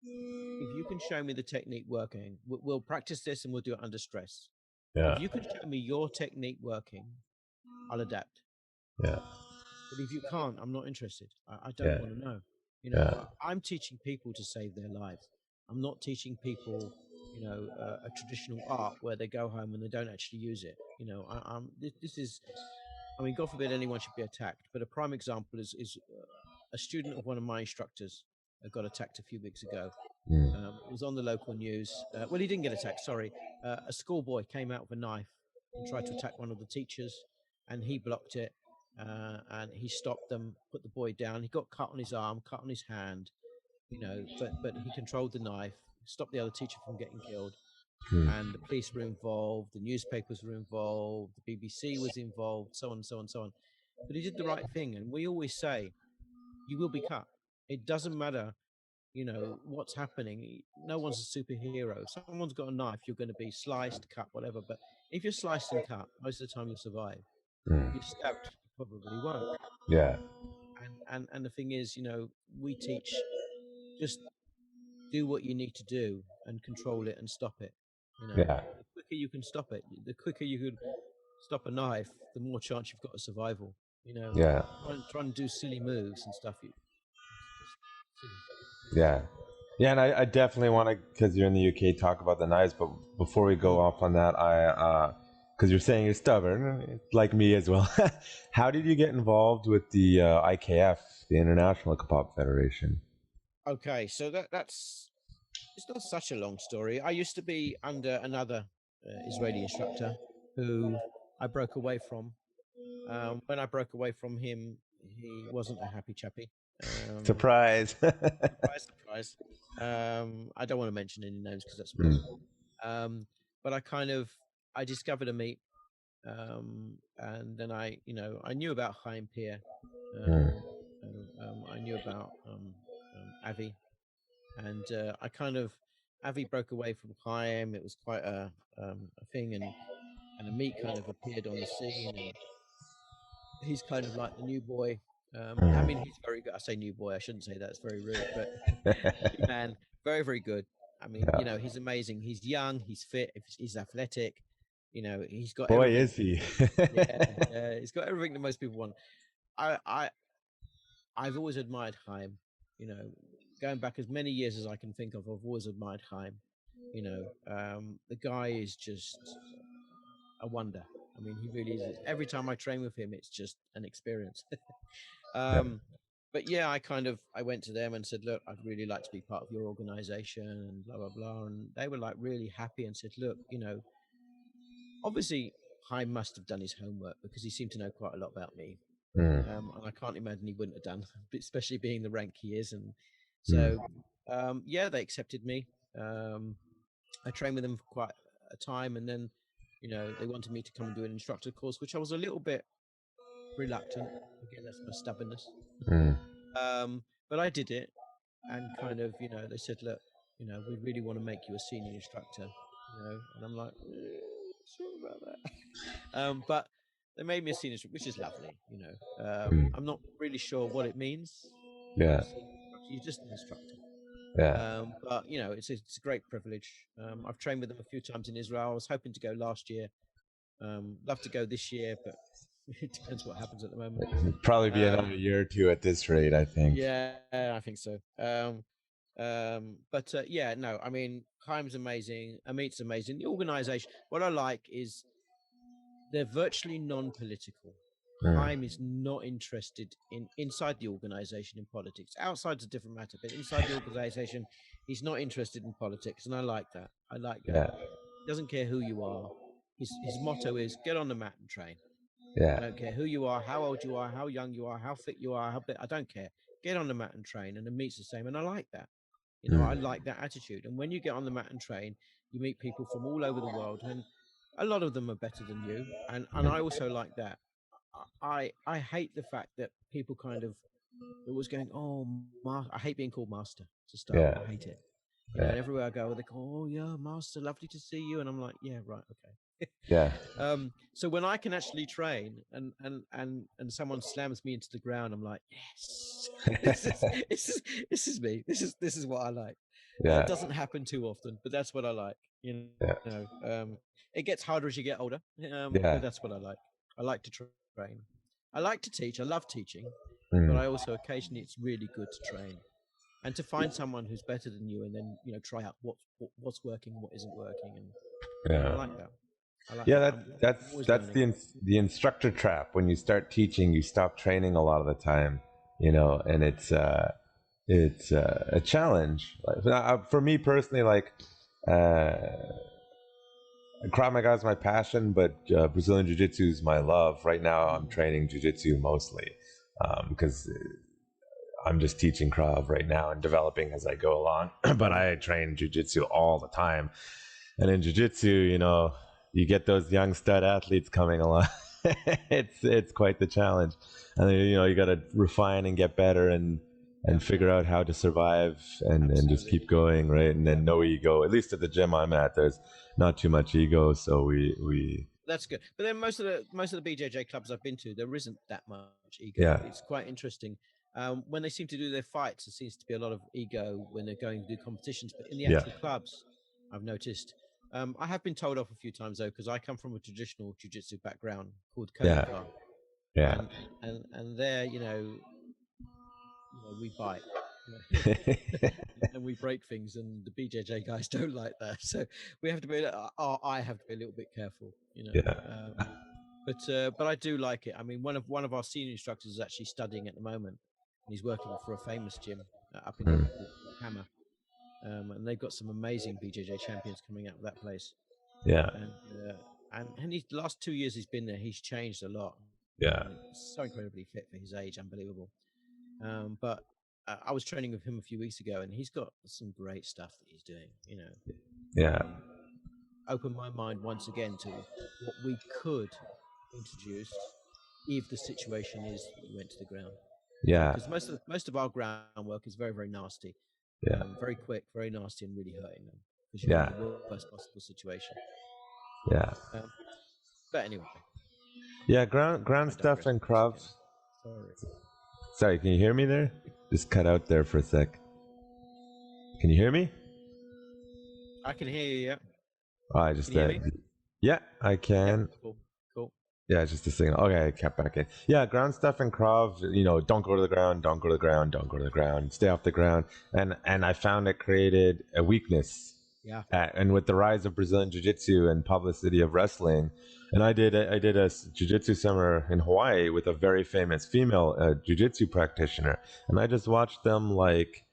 if you can show me the technique working, we'll practice this and we'll do it under stress. Yeah. If you can show me your technique working, I'll adapt. Yeah. But if you can't, I'm not interested. I don't Yeah. want to know. Yeah. I'm teaching people to save their lives. I'm not teaching people, a traditional art where they go home and they don't actually use it. This is, I mean, God forbid anyone should be attacked. But a prime example is a student of one of my instructors got attacked a few weeks ago. Mm. It was on the local news. Well, he didn't get attacked. Sorry, a schoolboy came out with a knife and tried to attack one of the teachers, and he blocked it. And he stopped them, put the boy down. He got cut on his arm, cut on his hand, but he controlled the knife, stopped the other teacher from getting killed. Mm. And the police were involved, the newspapers were involved, the BBC was involved, so on and so on and so on. But he did the right thing, and we always say, you will be cut. It doesn't matter, what's happening. No one's a superhero. If someone's got a knife, you're going to be sliced, cut, whatever. But if you're sliced and cut, most of the time you'll survive. Mm. If you're stabbed, you probably won't. Yeah. And the thing is, we teach, just do what you need to do and control it and stop it. Yeah. The quicker you can stop it, the quicker you can stop a knife, the more chance you've got of survival. Yeah. Trying to do silly moves and stuff. It's just silly. Yeah. Yeah, and I definitely want to, because you're in the UK, talk about the knives. But before we go off on that, because you're saying you're stubborn, like me as well. How did you get involved with the IKF, the International Kapap Federation? Okay, so that's it's not such a long story. I used to be under another Israeli instructor who I broke away from. When I broke away from him, he wasn't a happy chappy. Surprise! Surprise, surprise. I don't want to mention any names because that's wrong. But I discovered a meet, and then I knew about Chaim Pier. I knew about Avi, and Avi broke away from Chaim. It was quite a thing, and a meet kind of appeared on the scene, and he's kind of like the new boy. I mean, he's very good. I say new boy. I shouldn't say that. It's very rude. But new man, very, very good. I mean, Yeah. he's amazing. He's young. He's fit. He's athletic. He's got Boy, everything. is he! Yeah, he's got everything that most people want. I've always admired Chaim. Going back as many years as I can think of, I've always admired Chaim. The guy is just a wonder. I mean, he really is. Every time I train with him, it's just an experience. Yeah. But yeah, I went to them and said, look, I'd really like to be part of your organization and blah, blah, blah. And they were like really happy and said, look, obviously Chaim must have done his homework because he seemed to know quite a lot about me. And I can't imagine he wouldn't have done, especially being the rank he is. And so, yeah, they accepted me. I trained with them for quite a time, and then, they wanted me to come and do an instructor course, which I was a little bit reluctant. Again, that's my stubbornness. But I did it, and they said, look, we really want to make you a senior instructor, and I'm like, sure about that. But they made me a senior instructor, which is lovely, I'm not really sure what it means. Yeah. You're just an instructor. Yeah. But it's a great privilege. I've trained with them a few times in Israel. I was hoping to go last year. Love to go this year, but it depends what happens at the moment. It'd probably be another year or two at this rate, I think. Yeah, I think so. But yeah, no, I mean, Chaim's amazing. Amit's amazing. The organization, what I like is they're virtually non-political. Chaim is not interested in inside the organization in politics. Outside's a different matter, but inside the organization, he's not interested in politics, and I like that. I like that. Yeah. He doesn't care who you are. His motto is get on the mat and train. Yeah. I don't care who you are, how old you are, how young you are, how fit you are, I don't care. Get on the mat and train, and the meet's the same, and I like that. I like that attitude. And when you get on the mat and train, you meet people from all over the world, and a lot of them are better than you. And I also like that. I hate the fact that people kind of It was going, oh, I hate being called master to start with. Yeah. I hate it. Yeah. And everywhere I go, they call, oh yeah, master, lovely to see you. And I'm like, yeah, right, okay. Yeah. So when I can actually train and someone slams me into the ground, I'm like, yes, this is me. This is what I like. It Yeah. doesn't happen too often, but that's what I like. Yeah. It gets harder as you get older, Yeah. but that's what I like. I like to train. I like to teach. I love teaching, but Mm. I also occasionally it's really good to train and to find someone who's better than you, and then try out what's working, what isn't working, and I Yeah. like that. I like Yeah, that. that's I'm that's always that's learning. the instructor trap. When you start teaching, you stop training a lot of the time, you know, and it's a challenge. Like, for me personally, like uh, Krav Maga is my passion, but Brazilian Jiu Jitsu is my love. Right now, I'm training Jiu Jitsu mostly because I'm just teaching Krav right now and developing as I go along. But I train Jiu Jitsu all the time. And in jiu-jitsu, you know, you get those young stud athletes coming along. It's quite the challenge. And then, you know, you got to refine and get better and figure out how to survive and just keep going, right? And then no ego. At least at the gym I'm at, there's not too much ego, so we That's good. But then most of the BJJ clubs I've been to, there isn't that much ego. yeah. It's quite interesting. When they seem to do their fights, there seems to be a lot of ego when they're going to do competitions. But in the Yeah. actual clubs, I've noticed. I have been told off a few times though, because I come from a traditional jiu-jitsu background called Yeah. Kobuka, Yeah. and there, we bite. And we break things, and the BJJ guys don't like that. So we have to be. I have to be a little bit careful, Yeah. But I do like it. I mean, one of our senior instructors is actually studying at the moment, and he's working for a famous gym up in Mm. Liverpool called Hammer, and they've got some amazing BJJ champions coming out of that place. Yeah. And he's the last 2 years he's been there, he's changed a lot. Yeah. So incredibly fit for his age, unbelievable. But I was training with him a few weeks ago, and he's got some great stuff that he's doing. Yeah. Opened my mind once again to what we could introduce if the situation is that you went to the ground. Yeah. Because most of our groundwork is very, very nasty, Yeah. very quick, very nasty, and really hurting them because you're Yeah. in the worst possible situation. Yeah. But anyway, Yeah. Ground I stuff digress and once Krav. again. Sorry. Sorry, can you hear me there? Just cut out there for a sec. Can you hear me? I can hear you. Yeah. Oh, I just Can you hear me? yeah, I Yep. can. Cool. Yeah, just a signal. Okay, I kept back in. Yeah, ground stuff and Krav, you know, don't go to the ground, don't go to the ground, don't go to the ground, stay off the ground. And I found it created a weakness. Yeah. And with the rise of Brazilian Jiu-Jitsu and publicity of wrestling, and I did a Jiu-Jitsu seminar in Hawaii with a very famous female Jiu-Jitsu practitioner, and I just watched them like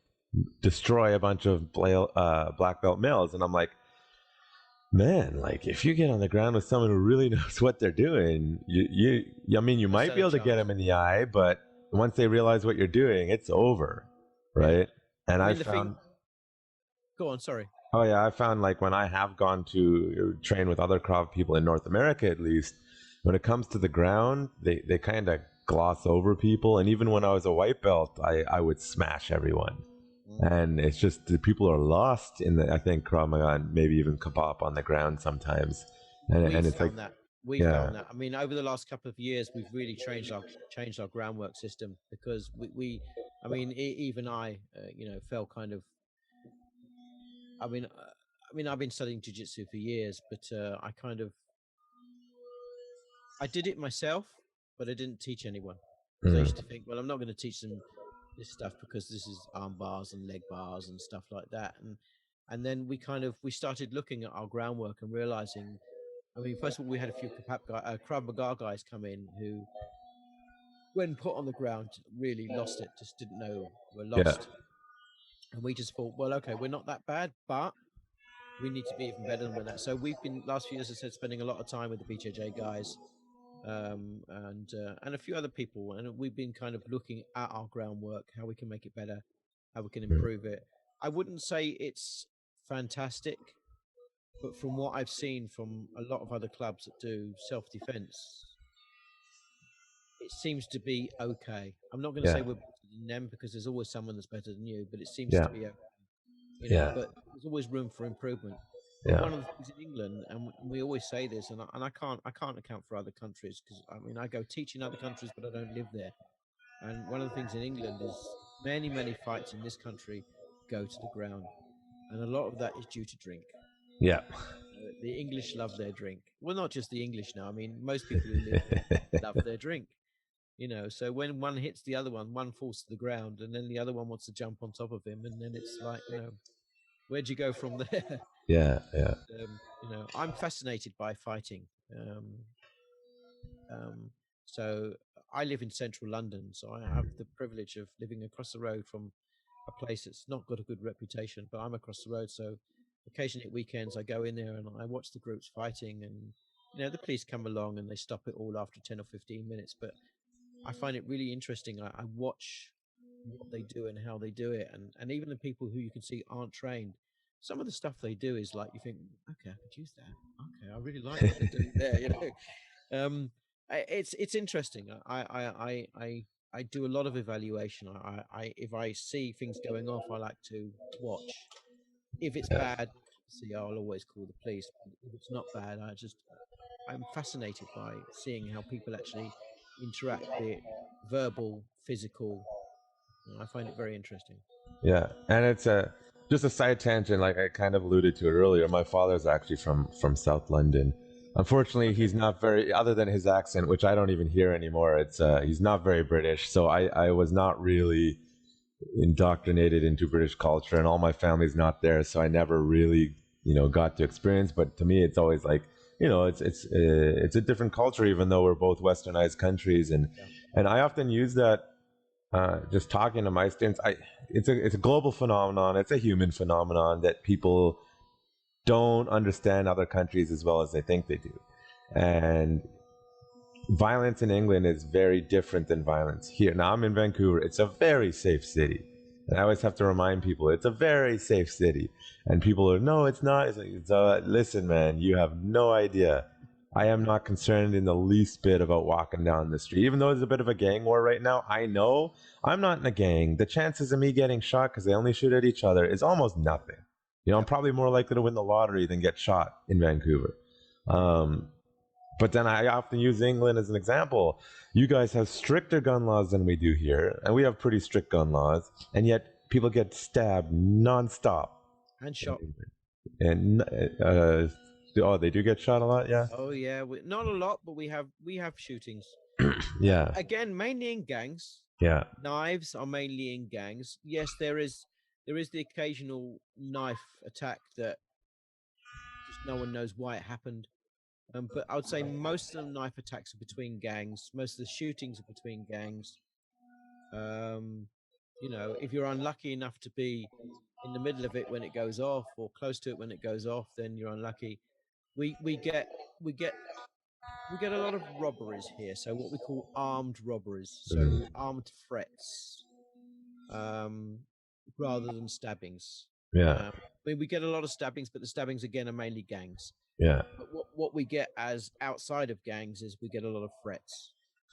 destroy a bunch of black belt males, and I'm like, man, like if you get on the ground with someone who really knows what they're doing, I mean, you might be able to get them in the eye, but once they realize what you're doing, it's over, right? And I I mean, found, go on, sorry. oh yeah, I found like when I have gone to train with other Krav people in North America, at least, when it comes to the ground, they kind of gloss over people, and even when I was a white belt, I would smash everyone. And it's just the people are lost in the, I think, Krav Maga and maybe even Kapap on the ground sometimes. And it's like, We found that. I mean, over the last couple of years, we've really changed our groundwork system because I mean, even I, fell kind of. I mean, I've been studying jiu-jitsu for years, but I did it myself, but I didn't teach anyone because I used to think, well, I'm not going to teach them this stuff because this is arm bars and leg bars and stuff like that. And then we started looking at our groundwork and realizing, I mean, first of all, we had a few Krav Maga guys come in who, when put on the ground, really lost it, just didn't know were lost. And we just thought, well, okay, we're not that bad, but we need to be even better than that. So we've been, last few years, as I said, spending a lot of time with the BJJ guys, and a few other people, and we've been kind of looking at our groundwork, how we can make it better, how we can improve it. I wouldn't say it's fantastic, but from what I've seen from a lot of other clubs that do self-defense, it seems to be okay. I'm not going to say we're better than them because there's always someone that's better than you, but it seems Yeah. to be okay, Yeah. but there's always room for improvement. But Yeah. one of the things in England, and we always say this, and I can't account for other countries because I mean I go teach in other countries, but I don't live there. And one of the things in England is many fights in this country go to the ground, and a lot of that is due to drink. Yeah. The English love their drink. Well, not just the English now. I mean, most people who live here love their drink. So when one hits the other one falls to the ground, and then the other one wants to jump on top of him, and then it's like, where'd you go from there? Yeah. Yeah. I'm fascinated by fighting. Um, so I live in central London, so I have the privilege of living across the road from a place that's not got a good reputation, but I'm across the road. So occasionally at weekends, I go in there and I watch the groups fighting, and the police come along and they stop it all after 10 or 15 minutes. But I find it really interesting. I watch what they do and how they do it, and even the people who you can see aren't trained. Some of the stuff they do is like you think, okay, I could use that. Okay, I really like what they're doing there. It's interesting. I do a lot of evaluation. I if I see things going off, I like to watch. If it's Yeah. bad, see, I'll always call the police. But if it's not bad, I'm fascinated by seeing how people actually interact, be it verbal, physical. I find it very interesting. Yeah, and it's just a side tangent. Like I kind of alluded to it earlier. My father's actually from South London. Unfortunately, Okay. he's not very, other than his accent, which I don't even hear anymore. It's he's not very British. So I was not really indoctrinated into British culture, and all my family's not there. So I never really got to experience. But to me, it's always like it's a different culture, even though we're both westernized countries, and Yeah. I often use that just talking to my students. It's a global phenomenon. It's a human phenomenon that people don't understand other countries as well as they think they do. And violence in England is very different than violence here. Now I'm in Vancouver. It's a very safe city. And I always have to remind people it's a very safe city. And people are, no, it's not. Listen, man, you have no idea. I am not concerned in the least bit about walking down the street. Even though there's a bit of a gang war right now, I know I'm not in a gang. The chances of me getting shot because they only shoot at each other is almost nothing. I'm Yep. probably more likely to win the lottery than get shot in Vancouver. But then I often use England as an example. You guys have stricter gun laws than we do here, and we have pretty strict gun laws, and yet people get stabbed nonstop And in shot. England. And they do get shot a lot, yeah. Oh yeah, not a lot, but we have shootings. Yeah, Again, mainly in gangs. yeah, Knives are mainly in gangs. Yes, there is the occasional knife attack that just no one knows why it happened. But I would say most of the knife attacks are between gangs. Most of the shootings are between gangs. Um, if you're unlucky enough to be in the middle of it when it goes off, or close to it when it goes off, then you're unlucky. We get we get a lot of robberies here. So what we call armed robberies. So mm, armed threats, um, rather than stabbings. yeah, We get a lot of stabbings, but the stabbings again are mainly gangs. yeah, But what we get as outside of gangs is we get a lot of threats,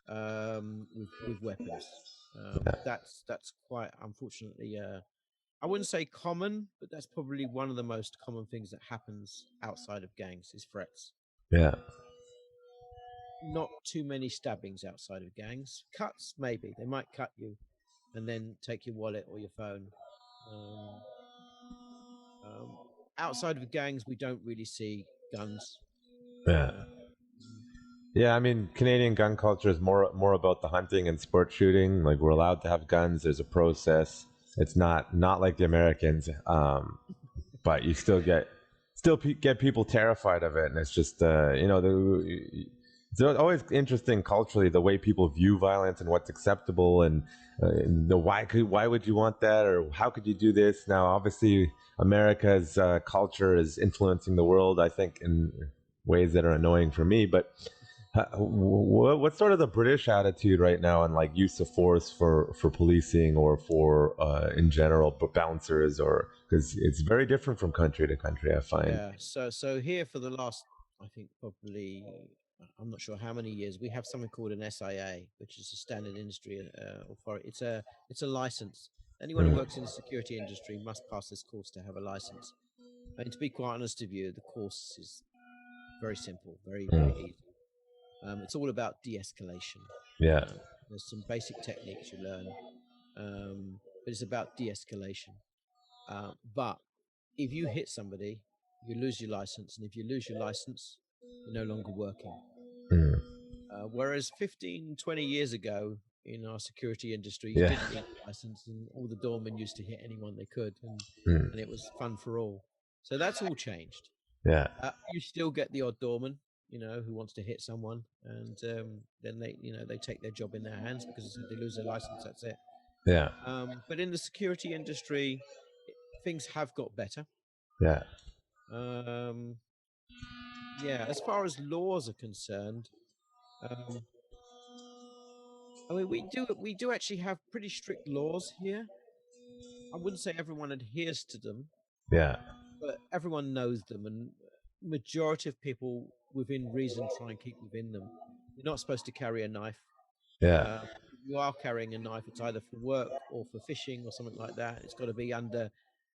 with weapons. yeah, That's quite unfortunately, I wouldn't say common, but that's probably one of the most common things that happens outside of gangs is threats. yeah, Not too many stabbings outside of gangs. Cuts, maybe they might cut you and then take your wallet or your phone. Um, um, Outside of gangs, we don't really see guns. yeah. Uh, Yeah, I mean, Canadian gun culture is more about the hunting and sport shooting. Like we're allowed to have guns. There's a process. It's not like the Americans, but you get people terrified of it, and it's just it's always interesting culturally the way people view violence and what's acceptable, and why would you want that, or how could you do this? Now, obviously, America's culture is influencing the world, I think, in ways that are annoying for me, but what's sort of the British attitude right now on like use of force for policing or for in general bouncers, or because it's very different from country to country, I find. yeah. So here for the last, I think probably I'm not sure how many years, we have something called an SIA, which is a standard industry authority. It's a license. Anyone who Mm. works in the security industry must pass this course to have a license. And to be quite honest with you, the course is very simple, very, very Mm. easy. It's all about de-escalation. Yeah. There's some basic techniques you learn, but it's about de-escalation. But if you hit somebody, you lose your license, and if you lose your license, you're no longer working. Mm. Whereas 15, 20 years ago in our security industry, you Yeah. didn't need a license, and all the doormen used to hit anyone they could, Mm. and it was fun for all. So that's all changed. Yeah. You still get the odd doorman, who wants to hit someone, and then they take their job in their hands because if they lose their license, that's it. Yeah. But in the security industry, things have got better. Yeah. Um, yeah, as far as laws are concerned, um, I mean, we do actually have pretty strict laws here. I wouldn't say everyone adheres to them, Yeah. but everyone knows them, and majority of people within reason try and keep within them. You're not supposed to carry a knife. Yeah. If you are carrying a knife, it's either for work or for fishing or something like that. It's got to be under,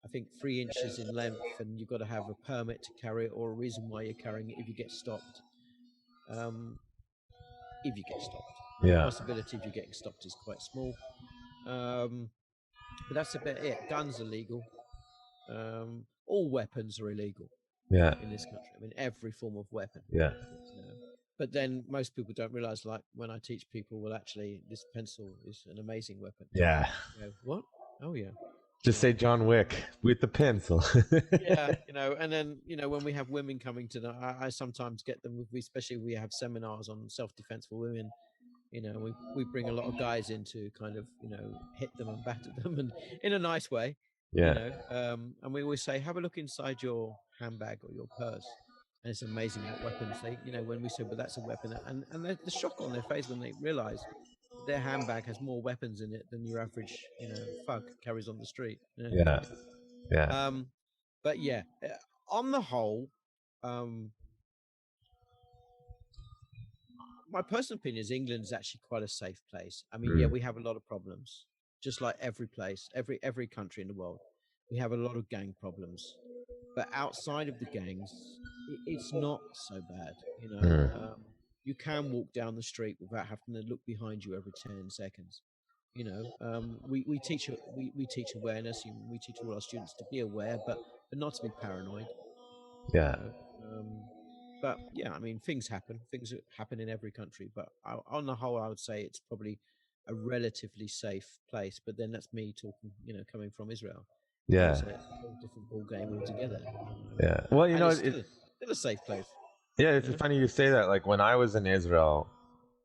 I think, 3 inches in length, and you've got to have a permit to carry it or a reason why you're carrying it if you get stopped. Um, if you get stopped, the Yeah. possibility of you getting stopped is quite small. Um, but that's about it. Guns are legal. All weapons are illegal Yeah. in this country. I mean, every form of weapon. Yeah. You know. But then most people don't realize, like when I teach people, well, actually, this pencil is an amazing weapon. Yeah. What? Oh, yeah. Just say John Wick with the pencil. Yeah, and then when we have women coming to I sometimes get them. Especially we have seminars on self-defense for women. We bring a lot of guys in to kind of hit them and batter them, and in a nice way. Yeah. And we always say, have a look inside your handbag or your purse, and it's amazing what weapons when we say, but that's a weapon, and the shock on their face when they realize that their handbag has more weapons in it than your average thug carries on the street. Yeah. Yeah. Um, but yeah, on the whole, um, my personal opinion is England is actually quite a safe place. I mean, yeah, we have a lot of problems, just like every place, every country in the world. We have a lot of gang problems, but outside of the gangs, it's not so bad. You can walk down the street without having to look behind you every 10 seconds. We teach awareness. We teach all our students to be aware, but not to be paranoid. Yeah. You know? But yeah, I mean, things happen. Things happen in every country. But on the whole, I would say it's probably a relatively safe place. But then that's me talking, coming from Israel. I would Yeah. say it's a whole different ball game altogether. Yeah. Well, And it's still a safe place. yeah, it's funny you say that. Like when I was in Israel,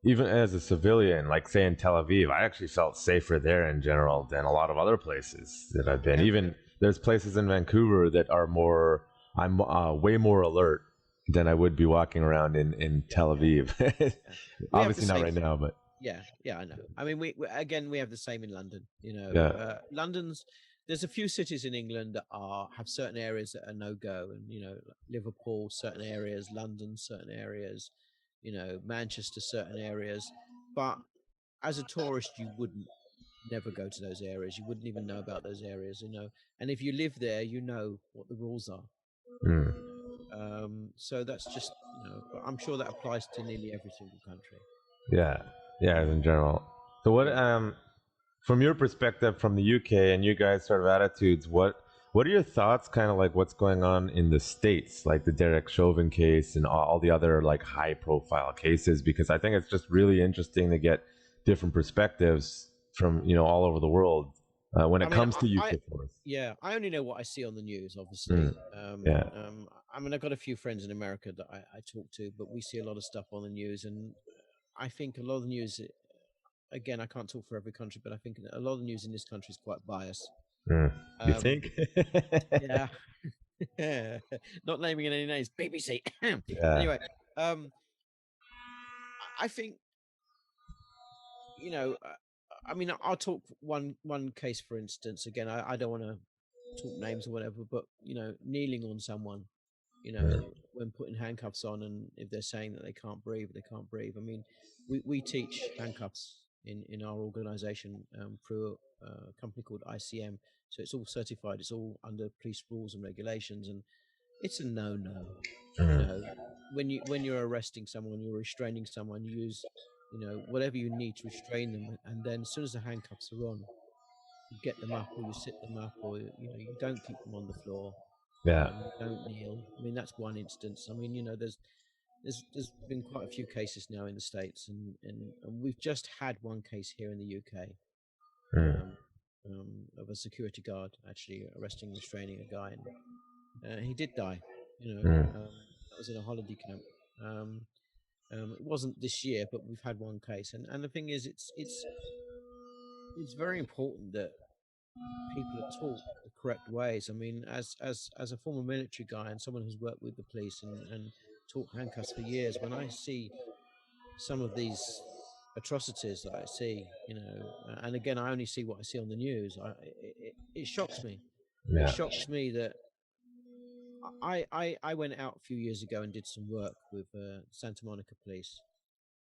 even as a civilian, like say in Tel Aviv, I actually felt safer there in general than a lot of other places that I've been. Yeah. Even there's places in Vancouver that are more, I'm way more alert than I would be walking around in Tel Aviv. Obviously not right now, but yeah, I know. I mean, we have the same in London. Yeah. There's a few cities in England that have certain areas that are no go, and like Liverpool, certain areas, London, certain areas, Manchester, certain areas. But as a tourist, you wouldn't never go to those areas. You wouldn't even know about those areas, And if you live there, you know what the rules are. mm, So that's just, but I'm sure that applies to nearly every single country. yeah, as in general. So what Yeah. from your perspective from the UK and you guys sort of attitudes, what are your thoughts kind of like what's going on in the States, like the Derek Chauvin case and all the other like high profile cases? Because I think it's just really interesting to get different perspectives from, all over the world when it comes to UK force. Yeah, I only know what I see on the news, obviously. Yeah. I mean, I've got a few friends in America that I talk to, but we see a lot of stuff on the news, and I think a lot of the news, again, I can't talk for every country, but I think a lot of the news in this country is quite biased. You think? Yeah. Not naming any names. BBC. Yeah. Anyway, I think, I mean, I'll talk one case, for instance. Again, I don't want to talk names or whatever, but, kneeling on someone, you know, when putting handcuffs on, and if they're saying that they can't breathe, they can't breathe. I mean, we teach handcuffs in our organization through a company called ICM. So it's all certified. It's all under police rules and regulations, and it's a no-no. You know, when you're arresting someone, you're restraining someone, you use, you know, whatever you need to restrain them, and then as soon as the handcuffs are on, you get them up, or you sit them up, or you know, you don't keep them on the floor. Yeah. You don't kneel. I mean, that's one instance. I mean, you know, there's been quite a few cases now in the States, and we've just had one case here in the UK, um, of a security guard actually arresting and restraining a guy, and he did die. You know, that was in a holiday camp. It wasn't this year, but we've had one case, and the thing is, it's very important that people are taught the correct ways. I mean, as a former military guy and someone who's worked with the police and taught handcuffs for years, when I see some of these atrocities that I see, you know, and again, I only see what I see on the news. It shocks me. It Yeah. shocks me that I went out a few years ago and did some work with Santa Monica Police,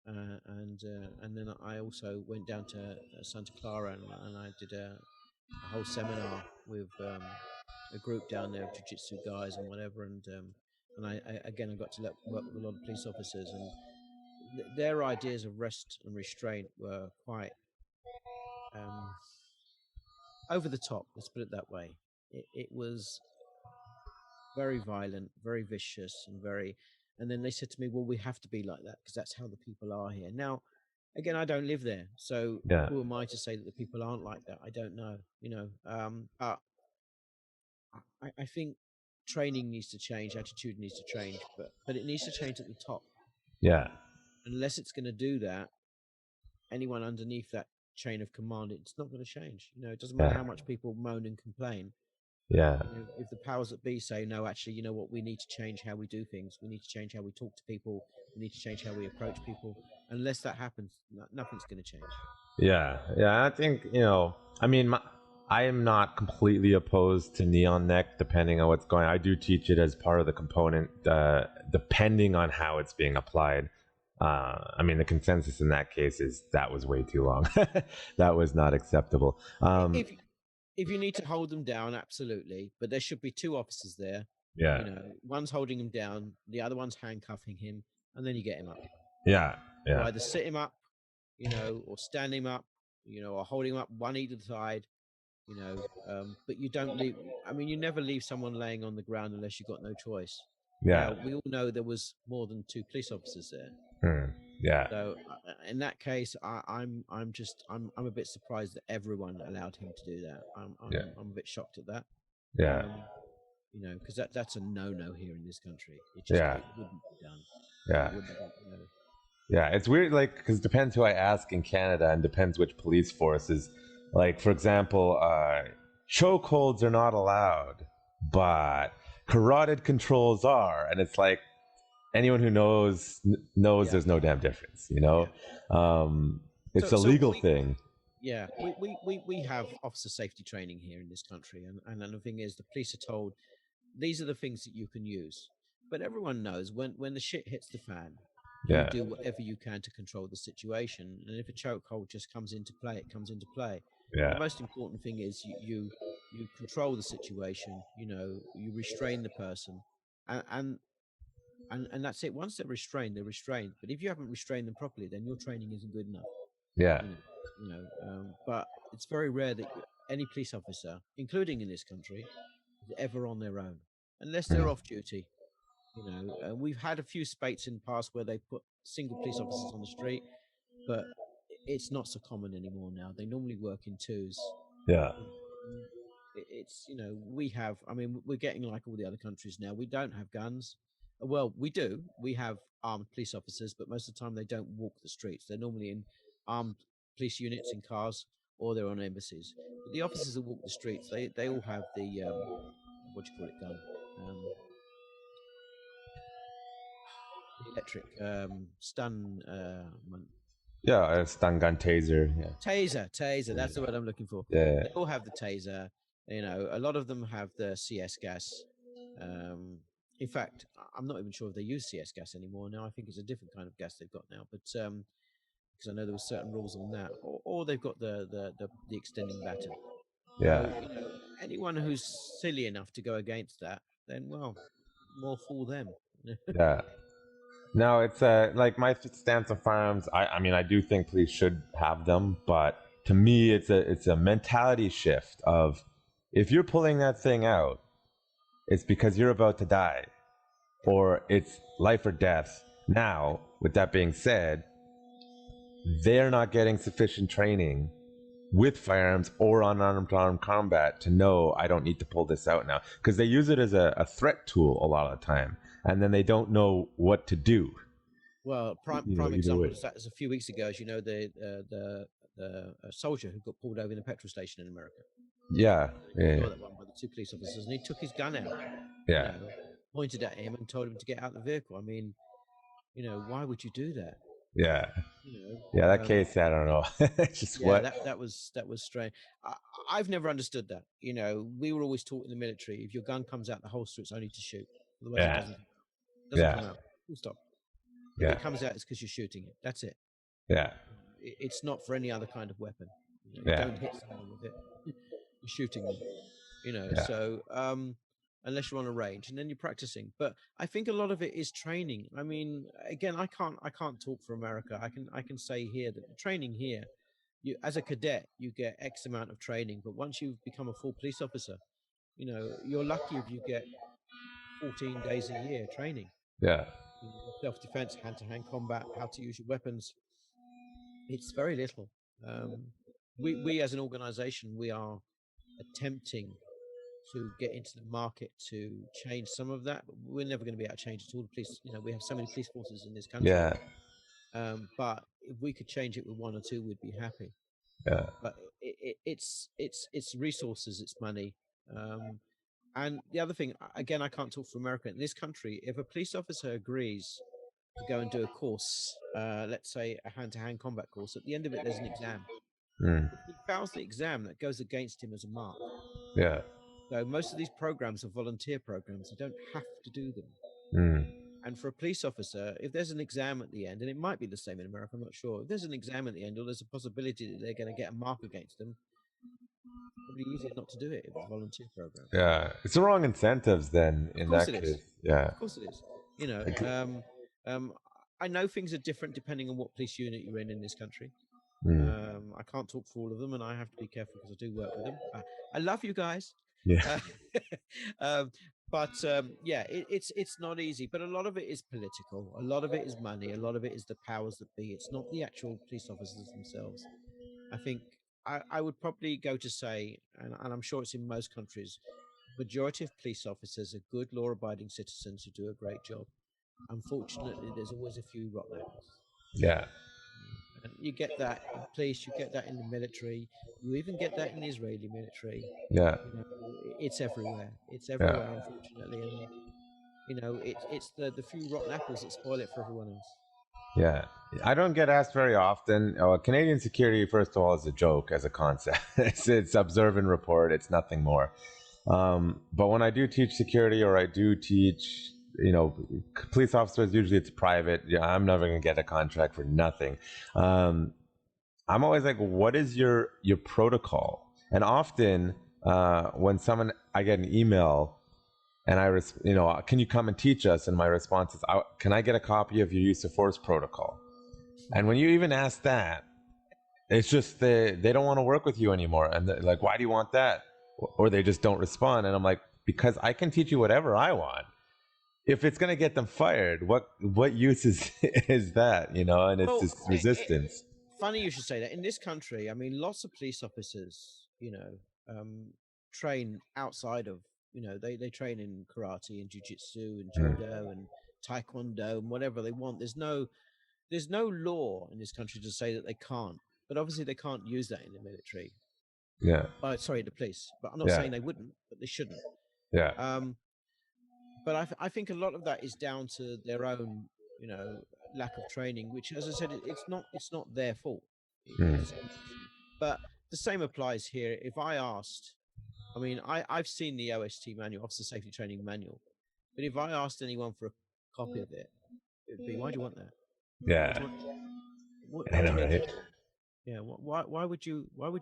and then I also went down to Santa Clara, and I did a whole seminar with a group down there of jiu-jitsu guys and whatever, and I got to work with a lot of police officers, and their ideas of rest and restraint were quite um, over the top. Let's put it that way. It was very violent, very vicious, and very. And then they said to me, "Well, we have to be like that because that's how the people are here." Now, again, I don't live there, so Yeah. who am I to say that the people aren't like that? I don't know, you know. But I think training needs to change, attitude needs to change, but it needs to change at the top. Yeah. Unless it's going to do that, anyone underneath that chain of command, it's not going to change. You know, it doesn't matter how much people moan and complain. Yeah. You know, if the powers that be say, no, actually, you know what, we need to change how we do things. We need to change how we talk to people. We need to change how we approach people. Unless that happens, nothing's going to change. Yeah. Yeah. I think, I mean, I am not completely opposed to neon neck, depending on what's going on. I do teach it as part of the component, depending on how it's being applied. I mean, the consensus in that case is that was way too long. That was not acceptable. If you need to hold them down, absolutely. But there should be two officers there. Yeah. You know, one's holding him down, the other one's handcuffing him, and then you get him up. Yeah. You Yeah. either sit him up, you know, or stand him up, you know, or hold him up one either side, you know. But you don't leave. I mean, you never leave someone laying on the ground unless you've got no choice. Yeah. Now, we all know there was more than two police officers there. Yeah. So in that case, I'm a bit surprised that everyone allowed him to do that. I'm a bit shocked at that. Yeah. You know, because that's a no-no here in this country. It just it wouldn't be done. Yeah. It wouldn't, you know. Yeah, it's weird, like, because it depends who I ask in Canada and depends which police forces. Like, for example, chokeholds are not allowed, but carotid controls are. And it's like, anyone who knows there's no damn difference, you know? It's a legal thing. Yeah, we have officer safety training here in this country. And the thing is, the police are told, these are the things that you can use. But everyone knows when the shit hits the fan, you do whatever you can to control the situation. And if a chokehold just comes into play, it comes into play. Yeah. The most important thing is you control the situation. You know, you restrain the person, and that's it. Once they're restrained, they're restrained. But if you haven't restrained them properly, then your training isn't good enough. Yeah. But it's very rare that any police officer, including in this country, is ever on their own, unless they're off duty. You know, we've had a few spates in the past where they put single police officers on the street, but it's not so common anymore now. They normally work in twos. Yeah. It's, you know, I mean, we're getting like all the other countries now. We don't have guns. Well, we do. We have armed police officers, but most of the time they don't walk the streets. They're normally in armed police units in cars, or they're on embassies. But the officers that walk the streets, they all have the what do you call it, gun? Electric stun Yeah, a stun gun, taser. Yeah. Taser. That's the word I'm looking for. Yeah. They all have the taser. You know, a lot of them have the CS gas. In fact, I'm not even sure if they use CS gas anymore now. I think it's a different kind of gas they've got now. But because I know there were certain rules on that, or they've got the extending baton. Yeah. So anyone who's silly enough to go against that, then well, more fool them. Yeah. No, it's like my stance on firearms. I mean, I do think police should have them, but to me, it's a mentality shift of if you're pulling that thing out, it's because you're about to die, or it's life or death. Now, with that being said, they're not getting sufficient training with firearms or on armed combat to know I don't need to pull this out now, because they use it as a threat tool a lot of the time, and then they don't know what to do. Well, prime Either way. example is that is a few weeks ago, as you know, the soldier who got pulled over in a petrol station in America. Yeah, You yeah, saw that one by the two police officers, and he took his gun out, yeah, pointed at him and told him to get out of the vehicle. I mean, why would you do that? yeah, yeah. That case, I don't know. It's just Yeah, what. that was strange. I've never understood that. We were always taught in the military, if your gun comes out the holster, it's only to shoot. Otherwise, it Yeah, doesn't yeah, come out. Full stop. If yeah, it comes out, it's because you're shooting it. That's it. yeah, It's not for any other kind of weapon. You yeah, don't hit someone with it. You're shooting them. yeah, So unless you're on a range, and then you're practicing. But I think a lot of it is training. I mean, again, I can't talk for America. I can say here that the training here, you as a cadet, you get X amount of training. But once you've become a full police officer, you're lucky if you get 14 days a year training. yeah, Self-defense, hand-to-hand combat, how to use your weapons. It's very little. Um, we as an organization, we are attempting to get into the market to change some of that, but we're never going to be able to change it all. The police, we have so many police forces in this country. yeah, But if we could change it with one or two, we'd be happy. yeah, But it's resources, it's money. And the other thing, again, I can't talk for America. In this country, if a police officer agrees to go and do a course, let's say a hand-to-hand combat course, at the end of it, there's an exam. mm, If he fails the exam, that goes against him as a mark. yeah, So most of these programs are volunteer programs. You don't have to do them. mm, And for a police officer, if there's an exam at the end, and it might be the same in America, I'm not sure. If there's an exam at the end, or there's a possibility that they're going to get a mark against them, it's probably easier not to do it if it's a volunteer program. yeah. It's the wrong incentives then in that case. Yeah, Of course it is. I know things are different depending on what police unit you're in this country. I can't talk for all of them, and I have to be careful because I do work with them. I love you guys. yeah, It's not easy, but a lot of it is political. A lot of it is money. A lot of it is the powers that be. It's not the actual police officers themselves. I think I would probably go to say, and I'm sure it's in most countries, majority of police officers are good, law-abiding citizens who do a great job. Unfortunately, there's always a few rotten apples. yeah, And you get that in police, you get that in the military, you even get that in the Israeli military. yeah, It's everywhere. It's yeah. everywhere, unfortunately. And it's the few rotten apples that spoil it for everyone else. Yeah, I don't get asked very often. Canadian security, first of all, is a joke as a concept. It's observe and report. It's nothing more. But when I do teach security, or I do teach, police officers, usually it's private. Yeah, I'm never going to get a contract for nothing. I'm always like, what is your protocol? And often when I get an email and can you come and teach us? And my response is, can I get a copy of your use of force protocol? And when you even ask that, it's just they don't want to work with you anymore. And they're like, why do you want that? Or they just don't respond. And I'm like, because I can teach you whatever I want. If it's going to get them fired, what use is that? And it's just resistance. Funny you should say that. In this country, I mean, lots of police officers, train outside of, they train in karate and jiu-jitsu and judo and taekwondo and whatever they want. There's no law in this country to say that they can't. But obviously they can't use that in the military. Yeah. Sorry, the police. But I'm not saying they wouldn't, but they shouldn't. Yeah. But I think a lot of that is down to their own, lack of training, which, as I said, it's not their fault. But the same applies here. If I asked, I mean, I've seen the OST manual, Officer Safety Training Manual, But if I asked anyone for a copy of it, it'd be, why do you want that? Yeah. What I do know, you need right? it for? Yeah. Why would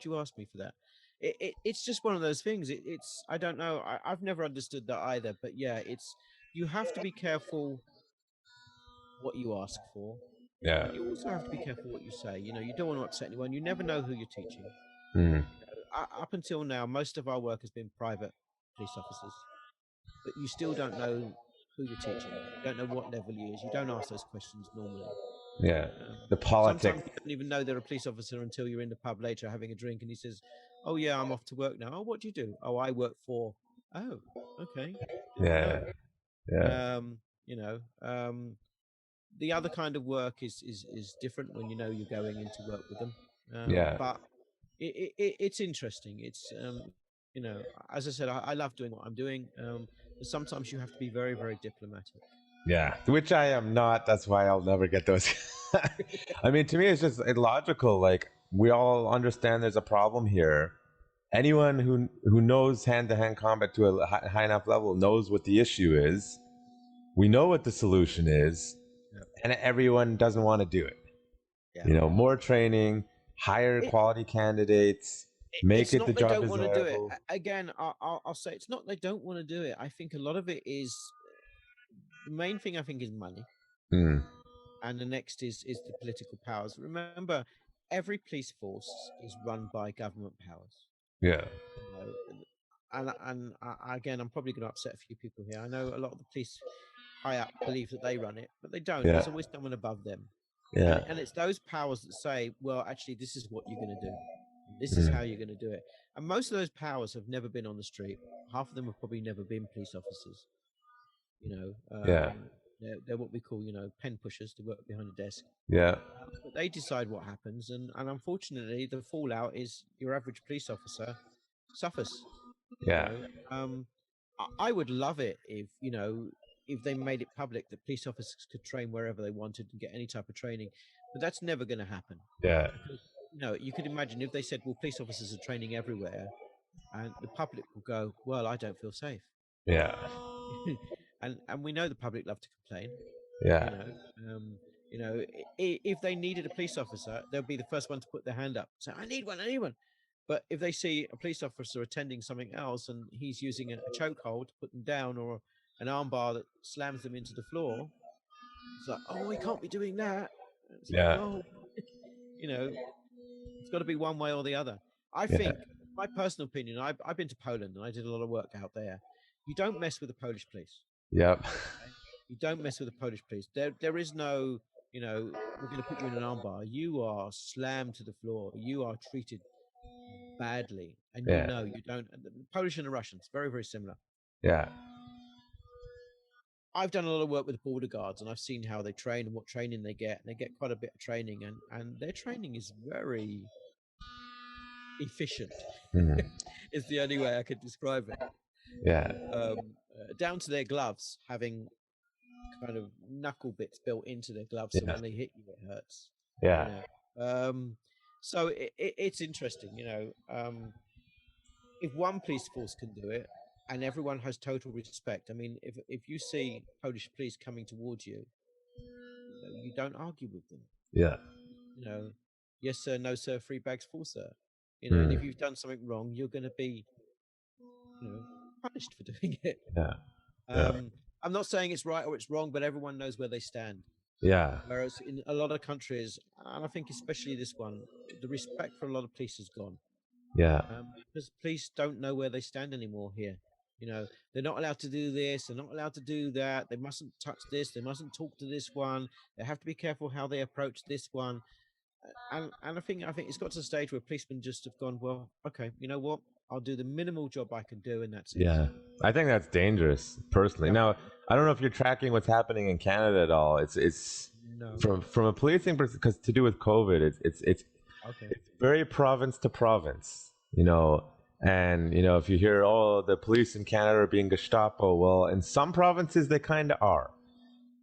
you ask me for that? It's just one of those things. It's I don't know. I've never understood that either. But yeah, it's you have to be careful what you ask for, Yeah. and you also have to be careful what you say. You know, you don't want to upset anyone. You never know who you're teaching. Mm. Up until now, most of our work has been private police officers, but you still don't know who you're teaching. You don't know what level he is. You don't ask those questions normally. Yeah. Um, The Sometimes politics. you don't even know they're a police officer until you're in the pub later having a drink, and he says, "Oh yeah, I'm off to work now." "Oh, what do you do?" "Oh, I work for." "Oh, okay, didn't Yeah. know." Yeah. You know, the other kind of work is different when you know you're going into work with them. Yeah. But it's interesting. It's you know, as I said, I love doing what I'm doing. But sometimes you have to be very, very diplomatic. Yeah. Which I am not. That's why I'll never get those. I mean, to me, it's just illogical. Like, we all understand there's a problem here. Anyone who knows hand-to-hand combat to a high enough level knows what the issue is. We know what the solution is, Yeah. and everyone doesn't want to do it. Yeah. You know, more training, higher It, quality candidates, make it's it not the they job don't want to do it. desirable. Again, I'll say it's not they don't want to do it. I think a lot of it is the main thing. I think is money, Mm, and the next is the political powers. Remember, every police force is run by government powers. yeah, You know, again, I'm probably going to upset a few people here. I know a lot of the police high up believe that they run it, but they don't. yeah, There's always someone above them, yeah, and it's those powers that say, well, actually, this is what you're going to do. This is mm, how you're going to do it. And most of those powers have never been on the street. Half of them have probably never been police officers. You know, yeah, they're what we call, you know, pen pushers to work behind a desk. yeah, But they decide what happens, and unfortunately, the fallout is your average police officer suffers. You yeah, know, I would love it if you know if they made it public that police officers could train wherever they wanted and get any type of training, but that's never going to happen yeah, because you know you could imagine if they said, "Well, police officers are training everywhere," and the public will go, "Well, I don't feel safe," yeah, and we know the public love to complain. You yeah, know, you know, if they needed a police officer, they'll be the first one to put their hand up, say, "I need one, I need one." But if they see a police officer attending something else and he's using a chokehold to put them down or an armbar that slams them into the floor, it's like, "Oh, he can't be doing that." And it's like, yeah, well, you know, it's got to be one way or the other. I yeah, think, my personal opinion, I've been to Poland and I did a lot of work out there. You don't mess with the Polish police. yep, Okay? You don't mess with the Polish police. There is no, you know, we're going to put you in an armbar. You are slammed to the floor. You are treated badly, and you yeah, know you don't. And the Polish and the Russians, very very similar. yeah, I've done a lot of work with border guards, and I've seen how they train and what training they get. And they get quite a bit of training, and their training is very efficient. mm, Is the only way I could describe it. yeah, Down to their gloves having kind of knuckle bits built into their gloves, so yeah, when they hit you, it hurts. You yeah, know, so it's interesting. You know, if one police force can do it and everyone has total respect. I mean, if you see Polish police coming towards you, you know, you don't argue with them. yeah, You know, yes sir, no sir, free bags full sir. You know, and mm, if you've done something wrong, you're going to be, you know, punished for doing it. yeah, yeah, I'm not saying it's right or it's wrong, but everyone knows where they stand. yeah, Whereas in a lot of countries, and I think especially this one, the respect for a lot of police is gone. yeah, Because police don't know where they stand anymore here. You know, they're not allowed to do this, they're not allowed to do that, they mustn't touch this, they mustn't talk to this one, they have to be careful how they approach this one. And I think it's got to the stage where policemen just have gone, well, okay, you know what? I'll do the minimal job I can do, and that's it. yeah. I think that's dangerous, personally. Yep. Now, I don't know if you're tracking what's happening in Canada at all. It's No. from a policing because to do with COVID, it's Okay. very province to province, you know. And you know, if you hear, oh, the police in Canada are being Gestapo, well, in some provinces they kind of are.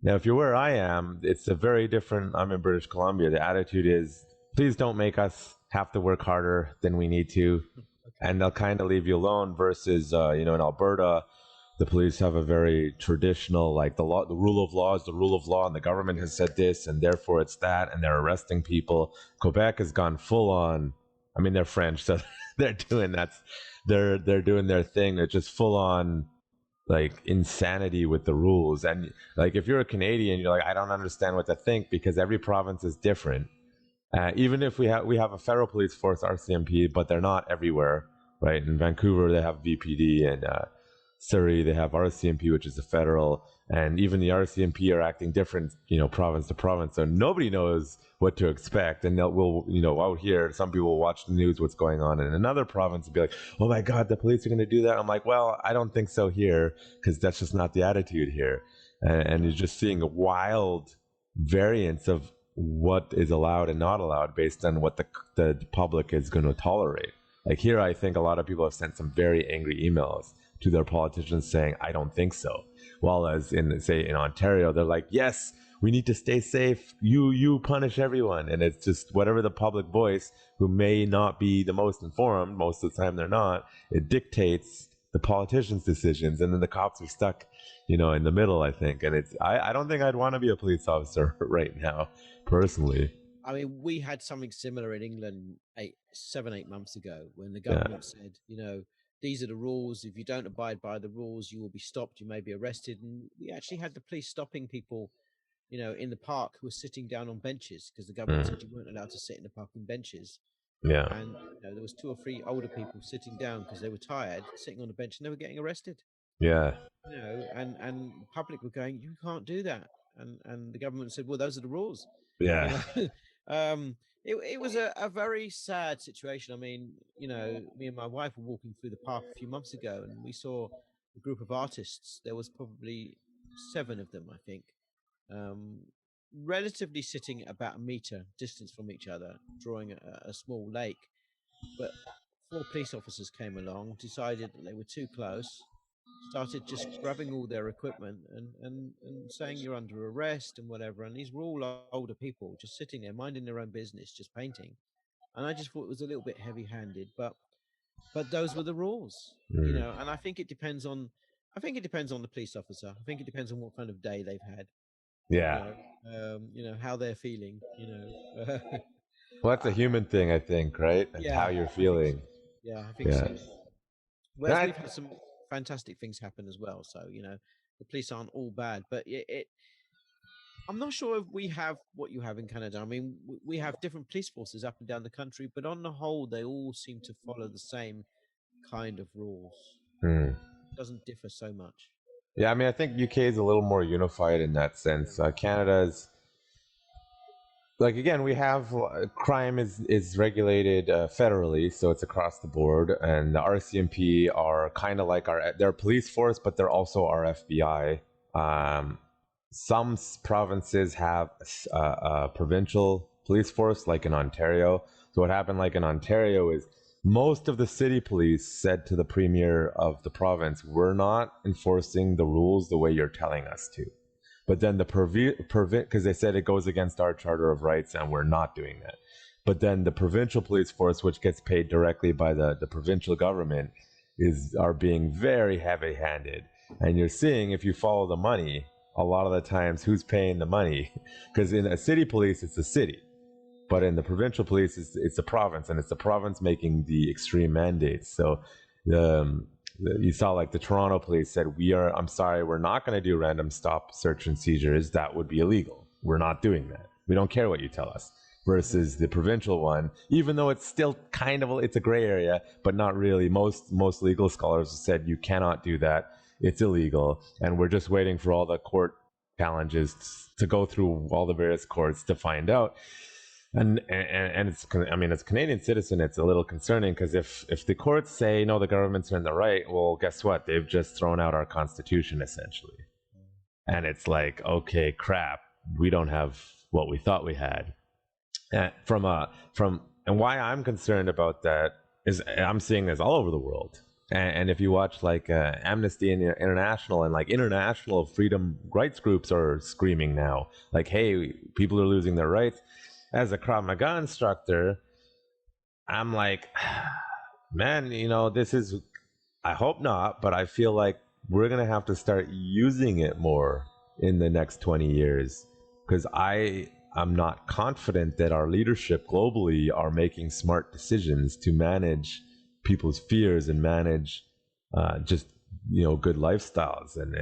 Now, if you're where I am, it's a very different. I'm in British Columbia. The attitude is, please don't make us have to work harder than we need to, Okay. and they'll kind of leave you alone. Versus, you know, in Alberta, the police have a very traditional, like the law, the rule of law is the rule of law, and the government has said this, and therefore it's that, and they're arresting people. Quebec has gone full on. I mean, they're French, so they're doing they're doing their thing. They're just full on like insanity with the rules. And like if you're a Canadian, you're like, I don't understand what to think because every province is different. Even if we have a federal police force, RCMP, but they're not everywhere, right? In Vancouver, they have VPD, and Surrey, they have RCMP, which is the federal, and even the RCMP are acting different, province to province. So nobody knows what to expect. And out here, some people will watch the news, what's going on in another province, and be like, "Oh my God, the police are going to do that." I'm like, well, I don't think so here, because that's just not the attitude here. And you're just seeing a wild variance of what is allowed and not allowed based on what the public is going to tolerate. Like here, I think a lot of people have sent some very angry emails to their politicians saying, I don't think so. While as in Ontario, they're like, yes, we need to stay safe. You punish everyone. And it's just whatever the public voice, who may not be the most informed, most of the time they're not, it dictates the politicians' decisions. And then the cops are stuck, in the middle, I think. And I don't think I'd want to be a police officer right now, personally. I mean, we had something similar in England 8 months ago when the government said, these are the rules. If you don't abide by the rules, you will be stopped. You may be arrested. And we actually had the police stopping people, in the park who were sitting down on benches because the government said you weren't allowed to sit in the park on benches. Yeah. And there was 2 or 3 older people sitting down because they were tired, sitting on a bench, and they were getting arrested. Yeah. And public were going, you can't do that. And the government said, well, those are the rules. Yeah. It was a very sad situation. I mean, me and my wife were walking through the park a few months ago, and we saw a group of artists. There was probably 7 of them, I think, relatively sitting about a meter distance from each other, drawing a small lake. But 4 police officers came along, decided that they were too close, started just grabbing all their equipment and saying you're under arrest and whatever. And these were all older people just sitting there minding their own business, just painting. And I just thought it was a little bit heavy-handed, but those were the rules, and I think it depends on the police officer. I think it depends on what kind of day they've had. Yeah. How they're feeling, Well, that's a human thing, I think, right? And how you're feeling. I think so. Whereas we've had some fantastic things happen as well. So, the police aren't all bad, but I'm not sure if we have what you have in Canada. I mean, we have different police forces up and down the country, but on the whole, they all seem to follow the same kind of rules. It doesn't differ so much. Yeah, I mean, I think UK is a little more unified in that sense. Canada's, like, again, we have crime is regulated federally, so it's across the board, and the RCMP are kind of like they're a police force, but they're also our FBI. Some provinces have a provincial police force, like in Ontario. So what happened, like in Ontario, is most of the city police said to the premier of the province, "We're not enforcing the rules the way you're telling us to." But then because they said it goes against our Charter of Rights and we're not doing that. But then the provincial police force, which gets paid directly by the provincial government, are being very heavy-handed. And you're seeing, if you follow the money, a lot of the times who's paying the money. Because in a city police, it's the city. But in the provincial police, it's the province. And it's the province making the extreme mandates. So you saw, like, the Toronto police said, I'm sorry, we're not going to do random stop, search, and seizures. That would be illegal. We're not doing that. We don't care what you tell us. Versus the provincial one, even though it's still it's a gray area, but not really. Most legal scholars have said you cannot do that. It's illegal. And we're just waiting for all the court challenges to go through all the various courts to find out. And it's, I mean, as a Canadian citizen, it's a little concerning, because if the courts say, no, the government's in the right, well, guess what? They've just thrown out our constitution, essentially. And it's like, okay, crap, we don't have what we thought we had. And why I'm concerned about that is I'm seeing this all over the world. And if you watch, like, Amnesty International and, like, international freedom rights groups are screaming now, like, hey, people are losing their rights. As a Krav Maga instructor, I'm like, man, this is, I hope not, but I feel like we're gonna have to start using it more in the next 20 years because I'm not confident that our leadership globally are making smart decisions to manage people's fears and manage just good lifestyles. And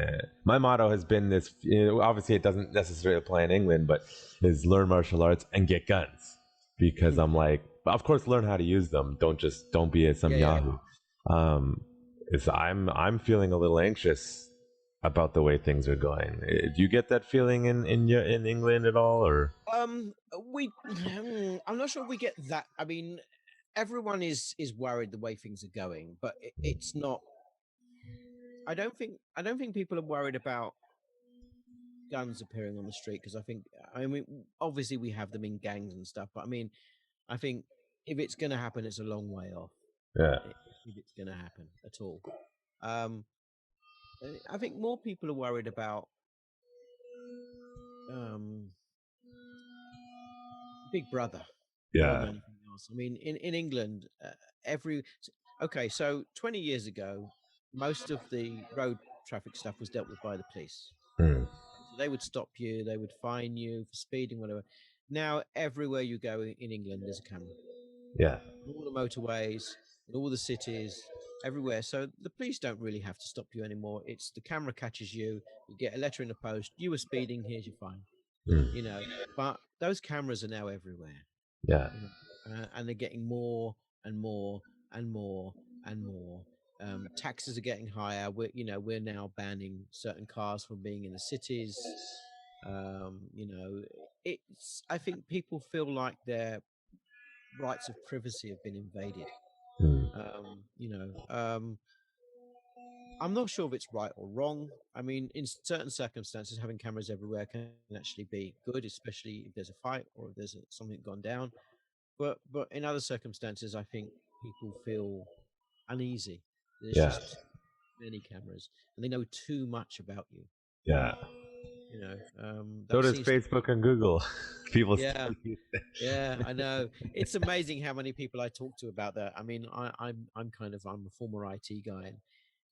my motto has been this, obviously it doesn't necessarily apply in England, but is learn martial arts and get guns, because I'm like, of course learn how to use them, don't be some Yeah, yahoo. I'm feeling a little anxious about the way things are going. Do you get that feeling in England at all, or? we I'm not sure we get that. I mean, everyone is worried the way things are going, but it's not. I don't think people are worried about guns appearing on the street, because I mean obviously we have them in gangs and stuff, but I mean I think if it's going to happen, it's a long way off. Yeah, If it's going to happen at all. Um, I think more people are worried about um, Big Brother more than yeah, anything else. I mean, in England, okay, so 20 years ago, most of the road traffic stuff was dealt with by the police. mm, So they would stop you, they would fine you for speeding, whatever. Now, everywhere you go in England, there's a camera. yeah, All the motorways, in all the cities, everywhere. So the police don't really have to stop you anymore. It's the camera catches you, you get a letter in the post, you were speeding, here's your fine. mm, You know, but those cameras are now everywhere. yeah, You know, and they're getting more and more and more and more. Taxes are getting higher. We're now banning certain cars from being in the cities. You know, I think people feel like their rights of privacy have been invaded. mm, You know, I'm not sure if it's right or wrong. I mean, in certain circumstances, having cameras everywhere can actually be good, especially if there's a fight or if there's something gone down. But in other circumstances, I think people feel uneasy. There's yeah, just too many cameras, and they know too much about you. yeah. So That does seems to Facebook and Google. People yeah. still use it. Yeah, I know. It's amazing how many people I talk to about that. I mean, I'm a former IT guy,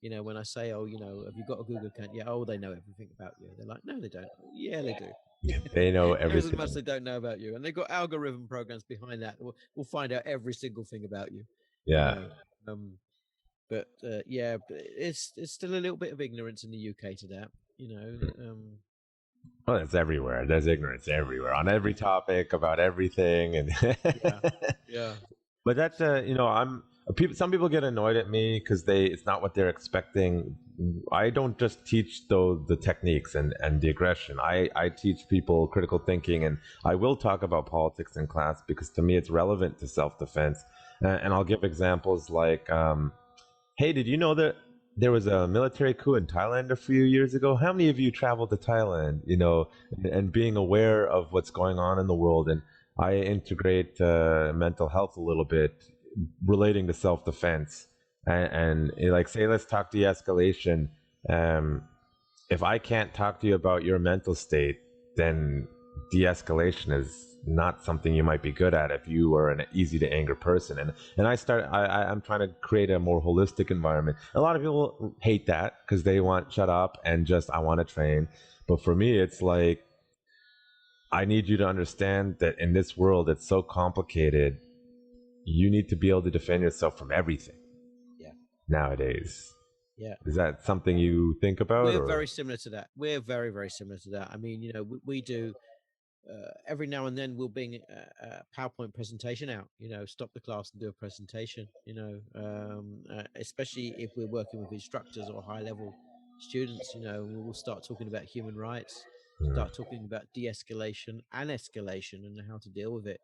and when I say, oh, have you got a Google account? Yeah, oh, they know everything about you. They're like, no, they don't. Yeah, they do. They know There's as much everything. they don't know about you, and they've got algorithm programs behind that. We'll find out every single thing about you. You Yeah. know, um, but yeah, but it's still a little bit of ignorance in the UK to that. Well, it's everywhere. There's ignorance everywhere on every topic about everything, and Yeah, yeah, but that I'm people. Some people get annoyed at me because it's not what they're expecting. I don't just teach though the techniques and the aggression. I teach people critical thinking, and I will talk about politics in class because to me it's relevant to self defense. And I'll give examples like, hey, did you know that there was a military coup in Thailand a few years ago? How many of you traveled to Thailand? And being aware of what's going on in the world, and I integrate mental health a little bit, relating to self defense, and like say, let's talk de-escalation. Um, if I can't talk to you about your mental state, then de-escalation is not something you might be good at if you are an easy to anger person. And I'm trying to create a more holistic environment. A lot of people hate that because they want shut up and just I want to train. But for me, it's like I need you to understand that in this world, it's so complicated. You need to be able to defend yourself from everything yeah, nowadays. yeah. Is that something you think about, We're or? very similar to that. We're very, very similar to that. I mean, we do every now and then we'll bring a PowerPoint presentation out. Stop the class and do a presentation. Especially if we're working with instructors or high level students. We'll start talking about human rights, Hmm. start talking about de-escalation and escalation and how to deal with it.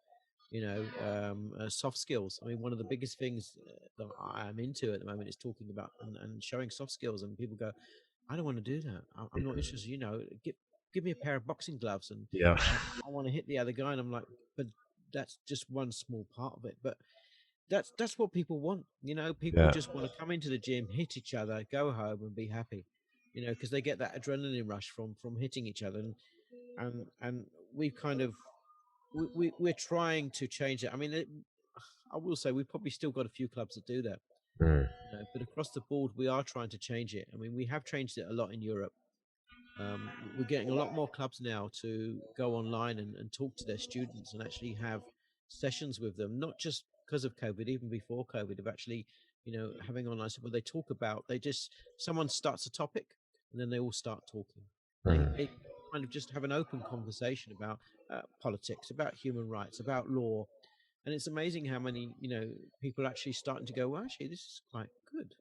Soft skills. I mean, one of the biggest things that I'm into at the moment is talking about and showing soft skills. And people go, I don't want to do that. I'm not interested. Give me a pair of boxing gloves, and Yeah. I want to hit the other guy. And I'm like, but that's just one small part of it. But that's what people want. People Yeah. just want to come into the gym, hit each other, go home, and be happy. Because they get that adrenaline rush from hitting each other, and we've kind of we're trying to change it. I mean, I will say we've probably still got a few clubs that do that. Hmm. But across the board, we are trying to change it. I mean, we have changed it a lot in Europe. We're getting a lot more clubs now to go online and talk to their students and actually have sessions with them, not just because of COVID, even before COVID, of actually, having online. So what they talk about, someone starts a topic and then they all start talking. They kind of just have an open conversation about politics, about human rights, about law. And it's amazing how many, people actually starting to go, well, actually, this is quite good.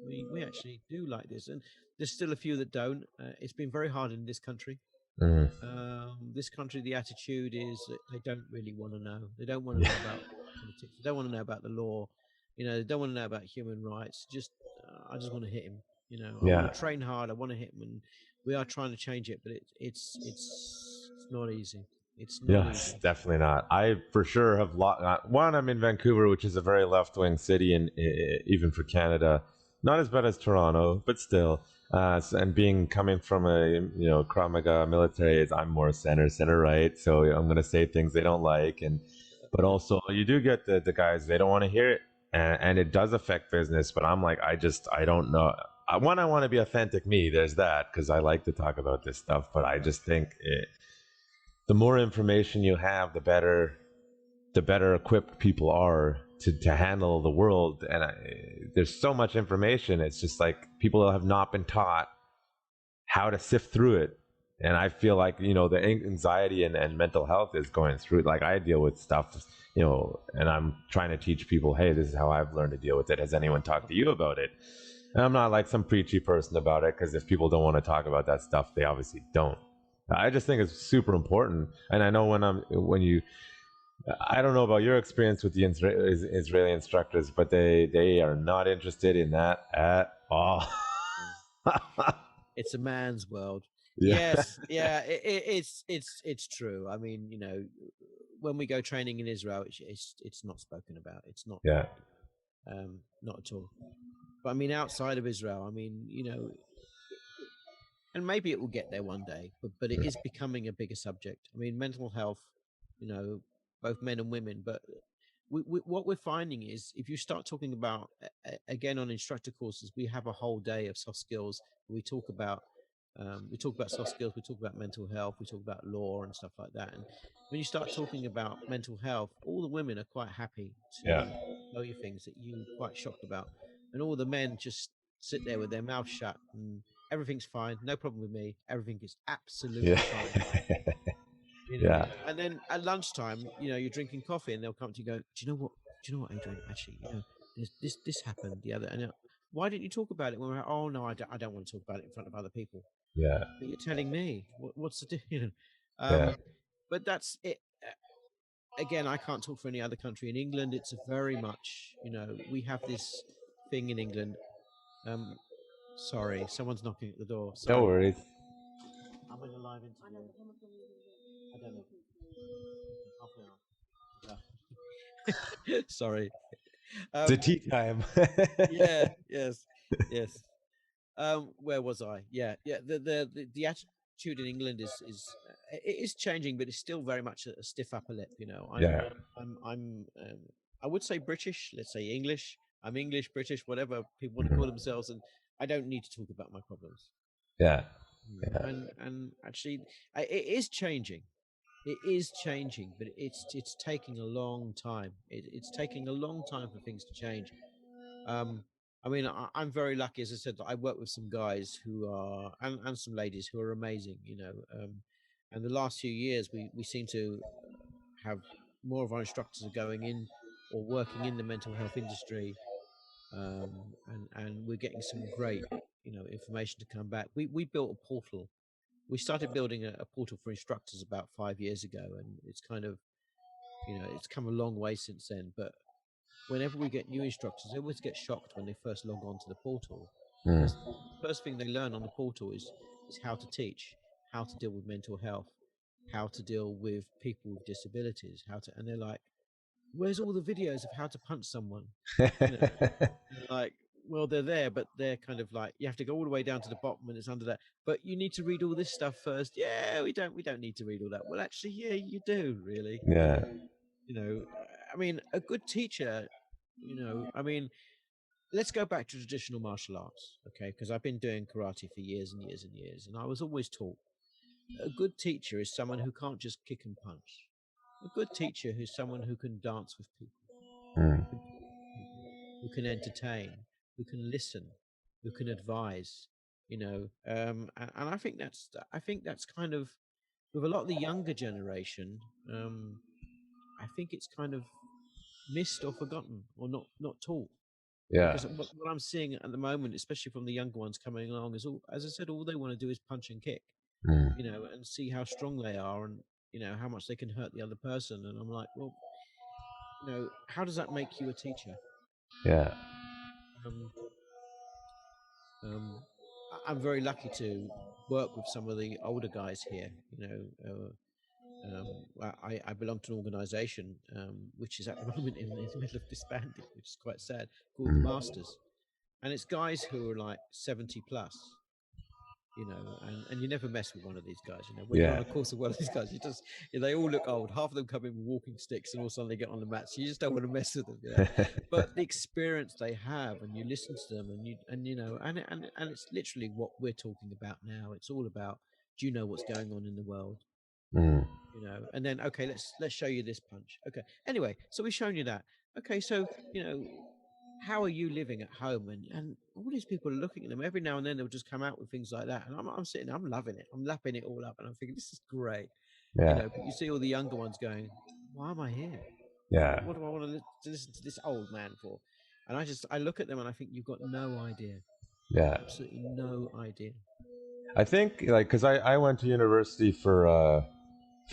We actually do like this. And there's still a few that don't. It's been very hard in this country. This country, the attitude is that they don't really want to know. They don't want to know about politics. They don't want to know about the law. They don't want to know about human rights. I just want to hit him. I want to train hard. I want to hit him, and we are trying to change it, but it's not easy. It's not Yes, easy. definitely not. I for sure have one. I'm in Vancouver, which is a very left-wing city, and even for Canada, not as bad as Toronto, but still. And coming from a Krav Maga military, I'm more center right. So I'm going to say things they don't like, but also you do get the guys they don't want to hear it, and it does affect business. But I'm like, I don't know. I want to be authentic me. There's that because I like to talk about this stuff, but I just think the more information you have, the better equipped people are to handle the world. And there's so much information. It's just like people have not been taught how to sift through it. And I feel like, the anxiety and mental health is going through it. Like I deal with stuff, and I'm trying to teach people, hey, this is how I've learned to deal with it. Has anyone talked to you about it? And I'm not like some preachy person about it, because if people don't want to talk about that stuff, they obviously don't. I just think it's super important. And I know I don't know about your experience with the Israeli instructors, but they are not interested in that at all. It's a man's world. Yeah. Yes, yeah, it's true. I mean, when we go training in Israel, it's not spoken about. It's not. Yeah. Not at all. But I mean, outside of Israel, I mean, and maybe it will get there one day, but it is becoming a bigger subject. I mean, mental health, both men and women. But what we're finding is, if you start talking about, again, on instructor courses, we have a whole day of soft skills. We talk about soft skills. We talk about mental health. We talk about law and stuff like that. And when you start talking about mental health, all the women are quite happy to tell you things that you're quite shocked about, and all the men just sit there with their mouth shut and everything's fine, no problem with me. Everything is absolutely fine. Yeah. And then at lunchtime, you're drinking coffee, and they'll come to you and go, "Do you know what? Do you know what, Adrian? Actually, this happened the other. And why didn't you talk about it when we're like, oh no, I don't want to talk about it in front of other people. Yeah. But you're telling me what's the difference? Yeah. But that's it. Again, I can't talk for any other country. In England, it's very much, we have this thing in England. Sorry, someone's knocking at the door. Sorry. No worries. I'm in a live interview. I don't know. Half an hour. Sorry. It's a tea time. Yeah. Yes. Where was I? Yeah. The attitude in England is it is changing, but it's still very much a stiff upper lip. I'm I would say British. Let's say English. I'm English, British, whatever people want to call themselves, and I don't need to talk about my problems. Yeah. And actually, it is changing. It is changing, but it's taking a long time. It's taking a long time for things to change. I mean, I'm very lucky, as I said, that I work with some guys who are and some ladies who are amazing. And the last few years, we seem to have more of our instructors are going in or working in the mental health industry, and we're getting some great information to come back. We built a portal. We started building a portal for instructors about 5 years ago, and it's kind of it's come a long way since then. But whenever we get new instructors, they always get shocked when they first log on to the portal, because the first thing they learn on the portal is how to teach, how to deal with mental health, how to deal with people with disabilities, and they're like, where's all the videos of how to punch someone? Like, well, they're there, but they're kind of like, you have to go all the way down to the bottom and it's under that. But you need to read all this stuff first. Yeah, we don't need to read all that. Well, actually, yeah, you do really. Yeah. I mean, a good teacher, I mean, let's go back to traditional martial arts, okay? Because I've been doing karate for years and years and years, and I was always taught a good teacher is someone who can't just kick and punch. A good teacher is someone who can dance with people, Mm. who can talk to people, who can entertain, who can listen, who can advise. And I think that's kind of with a lot of the younger generation. I think it's kind of missed or forgotten or not taught. Yeah. Because what I'm seeing at the moment, especially from the younger ones coming along, is all, as I said, all they want to do is punch and kick, Mm. and see how strong they are and, how much they can hurt the other person. And I'm like, well, how does that make you a teacher? Yeah. Um, um, I'm very lucky to work with some of the older guys here. I belong to an organization which is at the moment in the middle of disbanding, which is quite sad, called the Mm. Masters. And it's guys who are like 70 plus, and you never mess with one of these guys. When you're on Yeah. a course of one of these guys, they all look old. Half of them come in with walking sticks, and all of a sudden they get on the mat. So you just don't want to mess with them. But the experience they have, and you listen to them, and it's literally what we're talking about now. It's all about, do you know what's going on in the world? Mm. And then, okay, let's show you this punch. Okay, anyway, so we've shown you that. Okay, so how are you living at home? And all these people are looking at them every now and then. They'll just come out with things like that, and I'm sitting, I'm loving it. I'm lapping it all up, and I'm thinking, this is great. Yeah. But you see all the younger ones going, why am I here? Yeah. What do I want to listen to this old man for? And I look at them and I think, you've got no idea. Yeah. Absolutely no idea. I think because I went to university for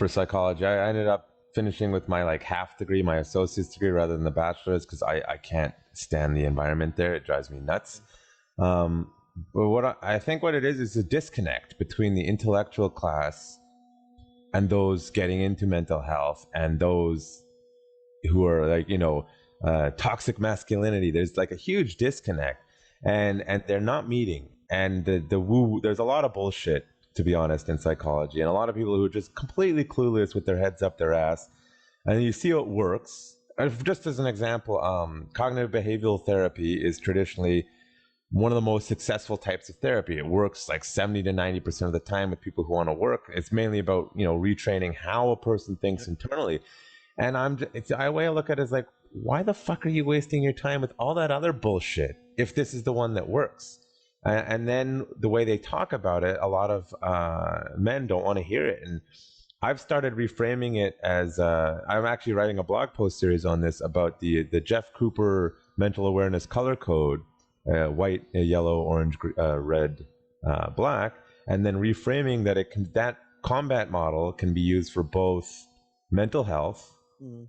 psychology. I ended up finishing with my half degree, my associate's degree, rather than the bachelor's, because I can't stand the environment there. It drives me nuts. But I think what it is a disconnect between the intellectual class and those getting into mental health and those who are toxic masculinity. There's a huge disconnect, and they're not meeting. And the woo, there's a lot of bullshit, to be honest, in psychology, and a lot of people who are just completely clueless with their heads up their ass. And you see it works. Just as an example, cognitive behavioral therapy is traditionally one of the most successful types of therapy. It works 70 to 90% of the time with people who want to work. It's mainly about retraining how a person thinks internally. And the way I look at it is why the fuck are you wasting your time with all that other bullshit if this is the one that works? And then the way they talk about it, a lot of men don't want to hear it. And I've started reframing it as I'm actually writing a blog post series on this about the Jeff Cooper mental awareness color code, white, yellow, orange, red, black, and then reframing that combat model can be used for both mental health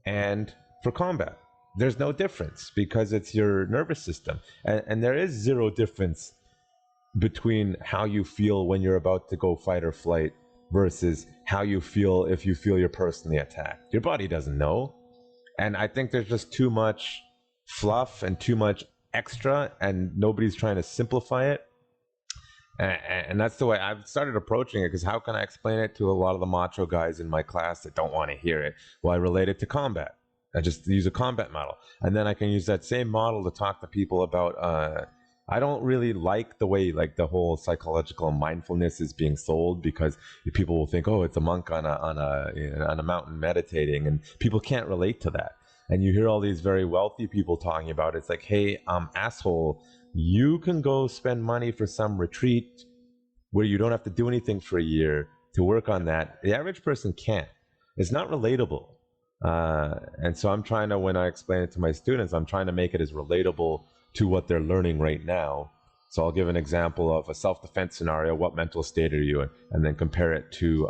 and for combat. There's no difference because it's your nervous system, and there is zero difference between how you feel when you're about to go fight or flight versus how you feel if you feel you're personally attacked. Your body doesn't know. And I think there's just too much fluff and too much extra, and nobody's trying to simplify it. And that's the way I've started approaching it, because how can I explain it to a lot of the macho guys in my class that don't want to hear it? Well, I relate it to combat. I just use a combat model. And then I can use that same model to talk to people about I don't really like the way the whole psychological mindfulness is being sold, because people will think, oh, it's a monk on a mountain meditating, and people can't relate to that. And you hear all these very wealthy people talking about it. It's hey, asshole, you can go spend money for some retreat where you don't have to do anything for a year to work on that. The average person can't. It's not relatable. And so I'm trying to, when I explain it to my students, I'm trying to make it as relatable to what they're learning right now. So I'll give an example of a self-defense scenario. What mental state are you in? And then compare it to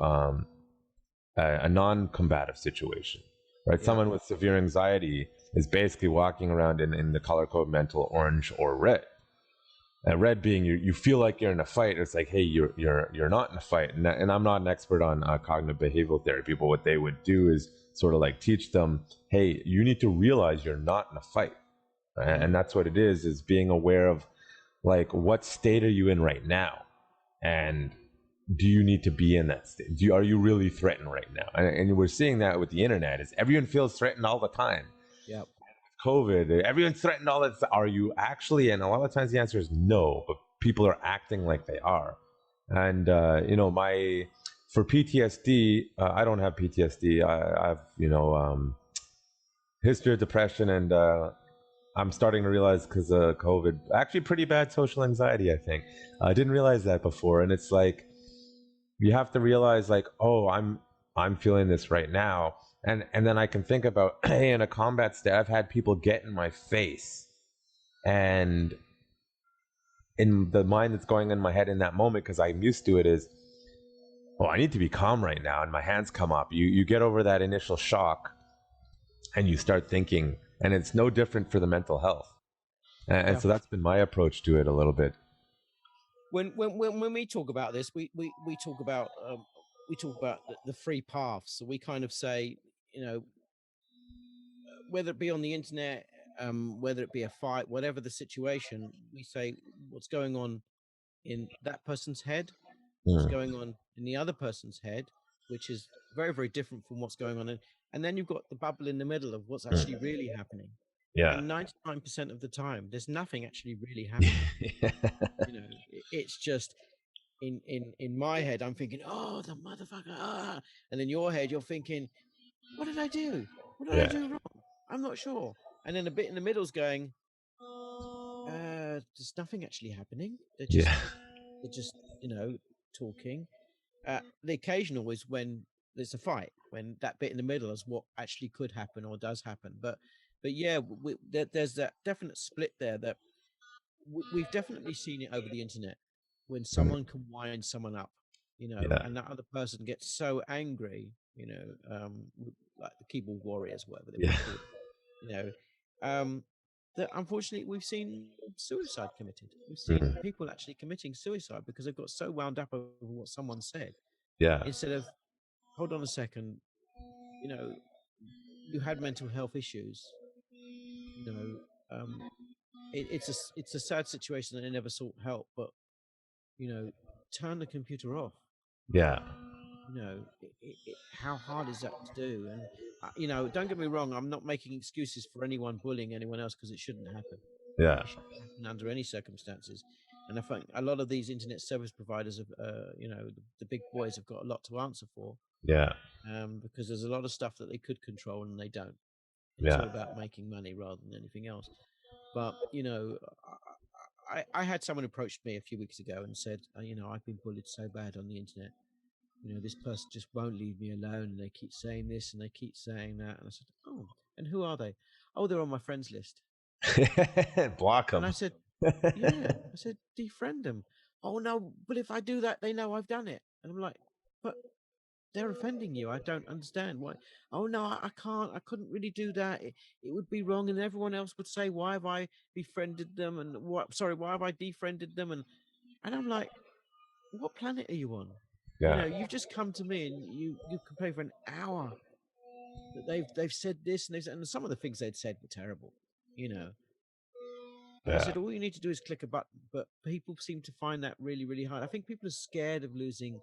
a non-combative situation, right? Yeah. Someone with severe anxiety is basically walking around in the color code mental orange or red. And red being you feel like you're in a fight. It's hey, you're not in a fight. And I'm not an expert on cognitive behavioral therapy, but what they would do is sort of teach them, hey, you need to realize you're not in a fight. And that's what it is being aware of what state are you in right now, and do you need to be in that state? Are you really threatened right now? And we're seeing that with the internet, is everyone feels threatened all the time. Yep. COVID. Everyone's threatened all that. Are you actually? And a lot of times the answer is no, but people are acting like they are. And my for PTSD, I don't have PTSD. I have history of depression, and I'm starting to realize because of COVID, actually pretty bad social anxiety. I think I didn't realize that before, and it's like you have to realize like, oh, I'm feeling this right now, and then I can think about, hey, in a combat state, I've had people get in my face, and in the mind that's going in my head in that moment because I'm used to it is, oh, I need to be calm right now, and my hands come up. You get over that initial shock, and you start thinking, and it's no different for the mental health, and Yeah. so that's been my approach to it a little bit. When we talk about this, we talk about the free paths. So we kind of say, whether it be on the internet, whether it be a fight, whatever the situation, we say what's going on in that person's head, what's Mm, going on in the other person's head, which is very, very different from what's going on. And then you've got the bubble in the middle of what's actually mm. really happening. Yeah. And 99% of the time, there's nothing actually really happening. It's just in my head, I'm thinking, oh, the motherfucker, and in your head, you're thinking, what did I do? What did I Yeah. do wrong? I'm not sure. And then a bit in the middle's going, there's nothing actually happening. Yeah. They're just, talking. The occasional is when there's a fight, when that bit in the middle is what actually could happen or does happen. But yeah, there's that definite split there that we've definitely seen it over the internet when Mm, someone can wind someone up, yeah. and that other person gets so angry, like the keyboard warriors, whatever they Yeah. want to call them, you know, that unfortunately we've seen suicide committed. We've seen Mm, people actually committing suicide because they've got so wound up over what someone said yeah. instead of, hold on a second, you know, you had mental health issues, you know, it's a sad situation that they never sought help, but turn the computer off. Yeah. How hard is that to do? And don't get me wrong, I'm not making excuses for anyone bullying anyone else because it shouldn't happen. Yeah. It shouldn't happen under any circumstances. And I think a lot of these internet service providers have, the big boys have got a lot to answer for, Yeah. because there's a lot of stuff that they could control and they don't. It's Yeah. all about making money rather than anything else. But I had someone approach me a few weeks ago and said, I've been bullied so bad on the internet. This person just won't leave me alone, and they keep saying this and they keep saying that. And I said, oh, and who are they? Oh, they're on my friends list. Block And them. I said, yeah. I said, defriend them. Oh no, but if I do that, they know I've done it. And I'm like, but they're offending you. I don't understand why. Oh no, I can't. I couldn't really do that. It would be wrong, and everyone else would say, why have I befriended them? And what? Sorry, why have I defriended them? And I'm like, what planet are you on? Yeah. You've just come to me and you complain for an hour that they've said this and and some of the things they'd said were terrible. You know, and I Yeah. said, all you need to do is click a button. But people seem to find that really, really hard. I think people are scared of losing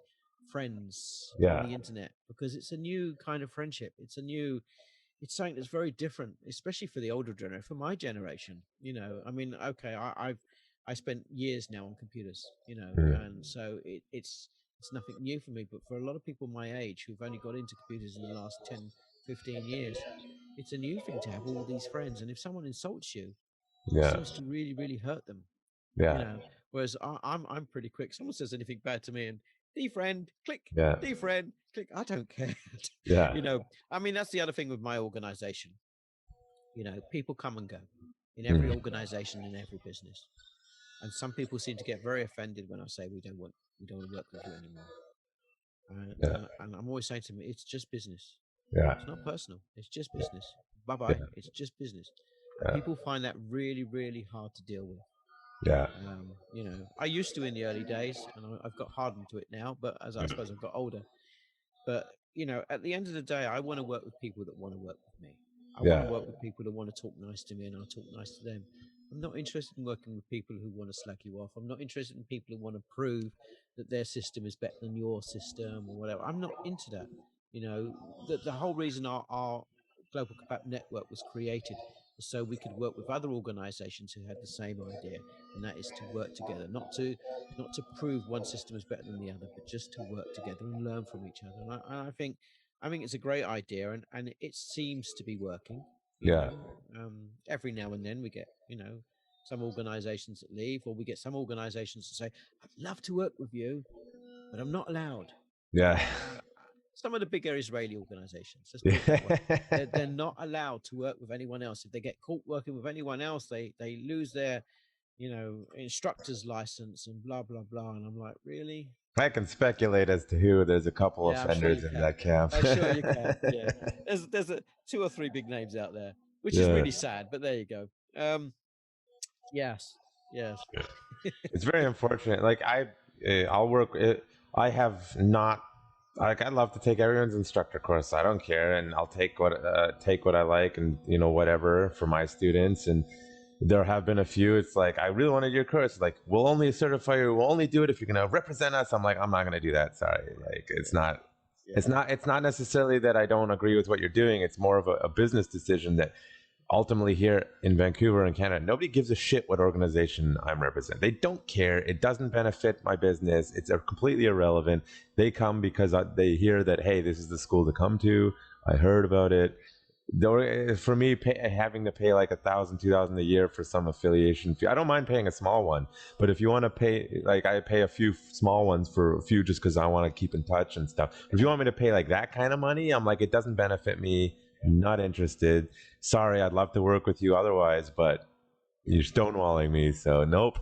friends on Yeah. the internet because it's a new kind of friendship. It's something that's very different, especially for the older generation, for my generation. I mean, okay, I spent years now on computers, Mm, and so it's nothing new for me. But for a lot of people my age who've only got into computers in the last 10, 15 years, it's a new thing to have all these friends. And if someone insults you, it yeah. seems to really, really hurt them. you Yeah. know. Whereas I'm pretty quick. Someone says anything bad to me and defriend, click, Yeah. defriend, click. I don't care. Yeah. I mean, that's the other thing with my organization. People come and go in every Mm, organization, in every business. And some people seem to get very offended when I say we don't want to work with you anymore. yeah. And I'm always saying to them, it's just business. Yeah. It's not personal. It's just business. Bye Yeah. bye. It's just business. And Yeah. people find that really, really hard to deal with. Yeah. I used to in the early days, and I've got hardened to it now. But as I suppose I've got older, but at the end of the day, I want to work with people that want to work with me. I want to Yeah. work with people that want to talk nice to me, and I'll talk nice to them. I'm not interested in working with people who want to slag you off. I'm not interested in people who want to prove that their system is better than your system or whatever. I'm not into that. The whole reason our global Kapap network was created so we could work with other organizations who had the same idea, and that is to work together, not to prove one system is better than the other, but just to work together and learn from each other. And I think it's a great idea, and it seems to be working. You Yeah. know, every now and then we get some organizations that leave, or we get some organizations that say, "I'd love to work with you, but I'm not allowed." Yeah. Uh, some of the bigger Israeli organizations, let's put it that way, they're not allowed to work with anyone else. If they get caught working with anyone else, they lose their instructor's license and blah blah blah. And I'm like, really? I can speculate as to who. There's a couple Yeah, I'm sure offenders you in can. that camp. I'm sure you can. Yeah, there's two or three big names out there, which is Yeah. really sad. But there you go. Yes. It's very unfortunate. Like I'll work. I have not. Like I'd love to take everyone's instructor course. I don't care, and I'll take what I like, and whatever for my students. And there have been a few. It's like I really wanted your course. Like we'll only certify you. We'll only do it if you're gonna represent us. I'm like I'm not gonna do that. Sorry. Like it's not. Yeah. It's not necessarily that I don't agree with what you're doing. It's more of a business decision that ultimately here in Vancouver and Canada, nobody gives a shit what organization I'm representing. They don't care. It doesn't benefit my business. It's completely irrelevant. They come because they hear that, hey, this is the school to come to. I heard about it. For me, having to pay like $1,000, $2,000 a year for some affiliation fee, I don't mind paying a small one. But if you want to pay, like I pay a few small ones for a few just because I want to keep in touch and stuff. If you want me to pay like that kind of money, I'm like, it doesn't benefit me. I'm not interested. Sorry, I'd love to work with you otherwise, but you're stonewalling me, so nope.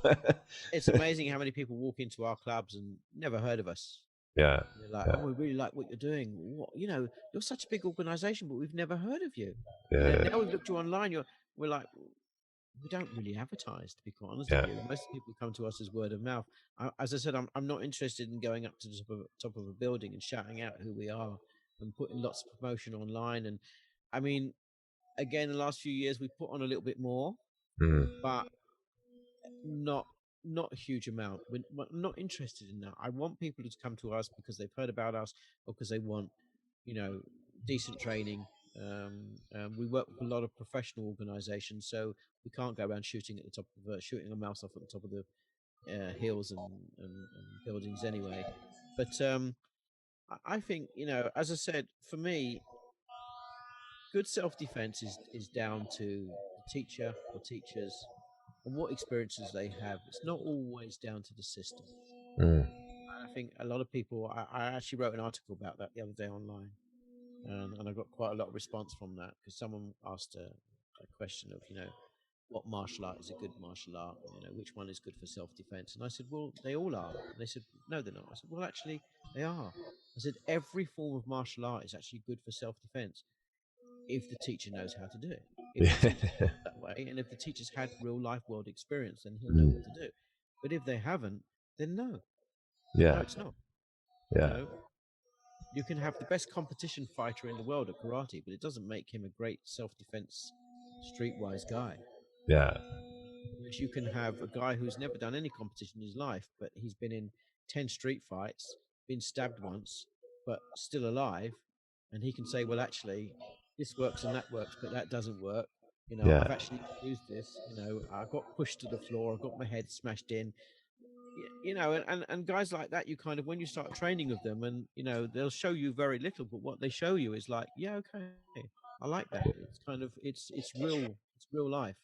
It's amazing how many people walk into our clubs and never heard of us. Yeah. They're like, Yeah. "Oh, we really like what you're doing. What, you're such a big organization, but we've never heard of you." Yeah. Now we've looked you online. We're like, we don't really advertise, to be quite honest Yeah. with you. Most people come to us as word of mouth. As I said, I'm not interested in going up to the top of a building and shouting out who we are and putting lots of promotion online. And I mean, again, the last few years we put on a little bit more, but not a huge amount. We're not interested in that. I want people to come to us because they've heard about us or because they want, decent training. We work with a lot of professional organizations, so we can't go around shooting shooting a mouse off at the top of the hills and buildings anyway. But I think, as I said, for me, good self-defense is down to the teacher or teachers and what experiences they have. It's not always down to the system. I think a lot of people, I actually wrote an article about that the other day online, and I got quite a lot of response from that because someone asked a question of, what martial art is a good martial art, which one is good for self-defense. And I said, well, they all are. And they said, no, they're not. I said, well, actually, they are. I said, every form of martial art is actually good for self-defense if the teacher knows how to do it. If the teacher does it that way, and if the teacher's had real life world experience, then he'll know what to do. But if they haven't, then no. Yeah. No, it's not. Yeah. You can have the best competition fighter in the world at karate, but it doesn't make him a great self-defense, streetwise guy. Yeah. Whereas you can have a guy who's never done any competition in his life, but he's been in 10 street fights, been stabbed once, but still alive, and he can say, well, actually, this works and that works, but that doesn't work. I've actually used this. I got pushed to the floor, I got my head smashed in. And guys like that, you kind of, when you start training with them, and they'll show you very little, but what they show you is like, yeah, okay, I like that. It's kind of it's real life.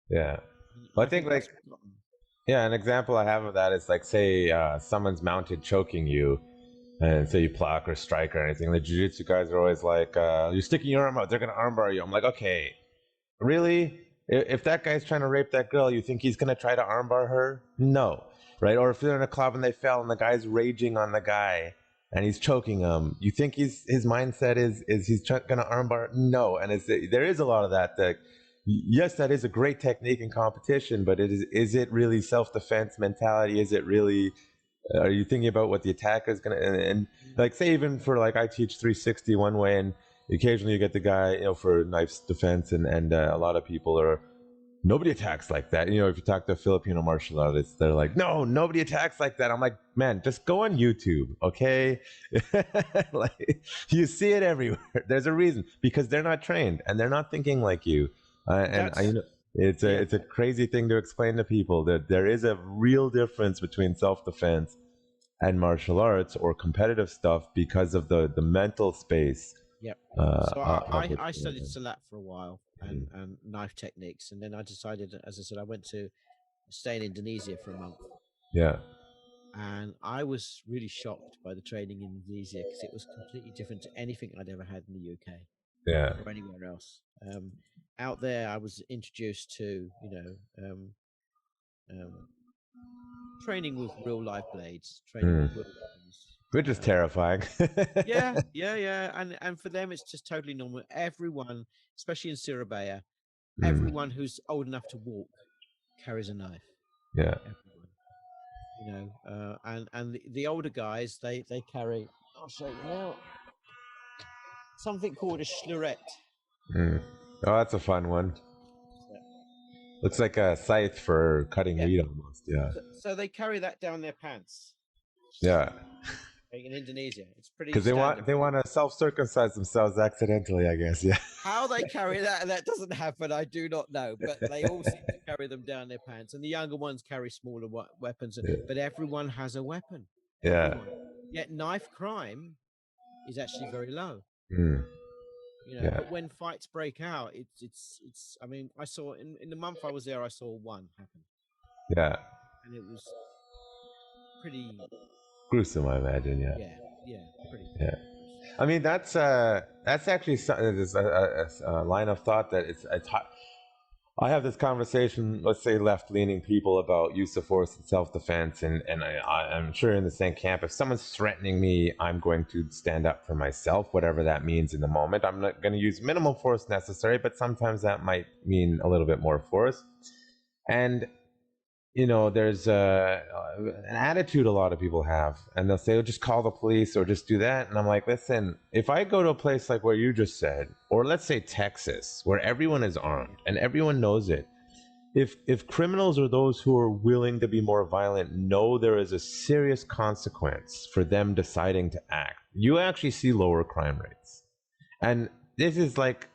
Yeah. Well, I think like an example I have of that is like, say someone's mounted choking you, and say you block or strike or anything. The jiu-jitsu guys are always like, you're sticking your arm out, they're gonna armbar you. I'm like, okay, really? If that guy's trying to rape that girl, you think he's gonna try to armbar her? No. Right? Or if they're in a club and they fell and the guy's raging on the guy and he's choking him, you think his mindset is he's going to armbar? No. And there is a lot of that. Yes, that is a great technique in competition, but is it really self-defense mentality? Is it really, are you thinking about what the attacker is going to, and like, say even for like, I teach 360 one way, and occasionally you get the guy, for knife defense, and a lot of people are, nobody attacks like that. If you talk to Filipino martial artists, they're like, no, nobody attacks like that. I'm like, man, just go on YouTube, okay? Like, you see it everywhere. There's a reason, because they're not trained and they're not thinking like you. That's yeah, it's a crazy thing to explain to people that there is a real difference between self-defense and martial arts or competitive stuff because of the mental space yep. uh, So of it. I studied Salat for a while and knife techniques, and then I decided, as I said, I went to stay in Indonesia for a month, Yeah, and I was really shocked by the training in Indonesia because it was completely different to anything I'd ever had in the UK yeah, or anywhere else. Out there, I was introduced to um, training with real live blades, training with mm. real weapons. Which is terrifying. Yeah, and for them, it's just totally normal. Everyone, especially in Surabaya, Mm, everyone who's old enough to walk carries a knife. yeah. Everyone, and the older guys, they carry. I'll show you now. Something called a schlurette. Mm. Oh, that's a fun one. So, Looks like a scythe for cutting yeah, wheat almost. Yeah, so they carry that down their pants. yeah. In Indonesia, it's pretty Because they standard. want to self circumcise themselves accidentally, I guess. Yeah. How they carry that doesn't happen, I do not know. But they all seem to carry them down their pants, and the younger ones carry smaller weapons. But everyone has a weapon. Yeah. Everyone. Yet knife crime is actually very low. Mm, yeah. But when fights break out, it's. I mean, I saw in the month I was there, I saw one happen, Yeah. and it was pretty. Gruesome, I imagine. Yeah. Yeah, pretty. Yeah. Gruesome. I mean, that's actually there's a line of thought that it's hot. I have this conversation, let's say left leaning people about use of force and self defense, and I'm sure in the same camp, if someone's threatening me, I'm going to stand up for myself, whatever that means in the moment. I'm not going to use minimal force necessary, but sometimes that might mean a little bit more force. And there's an attitude a lot of people have, and they'll say, oh, just call the police or just do that. And I'm like, listen, if I go to a place like where you just said, or let's say Texas, where everyone is armed and everyone knows it, if criminals or those who are willing to be more violent know there is a serious consequence for them deciding to act, you actually see lower crime rates. And this is like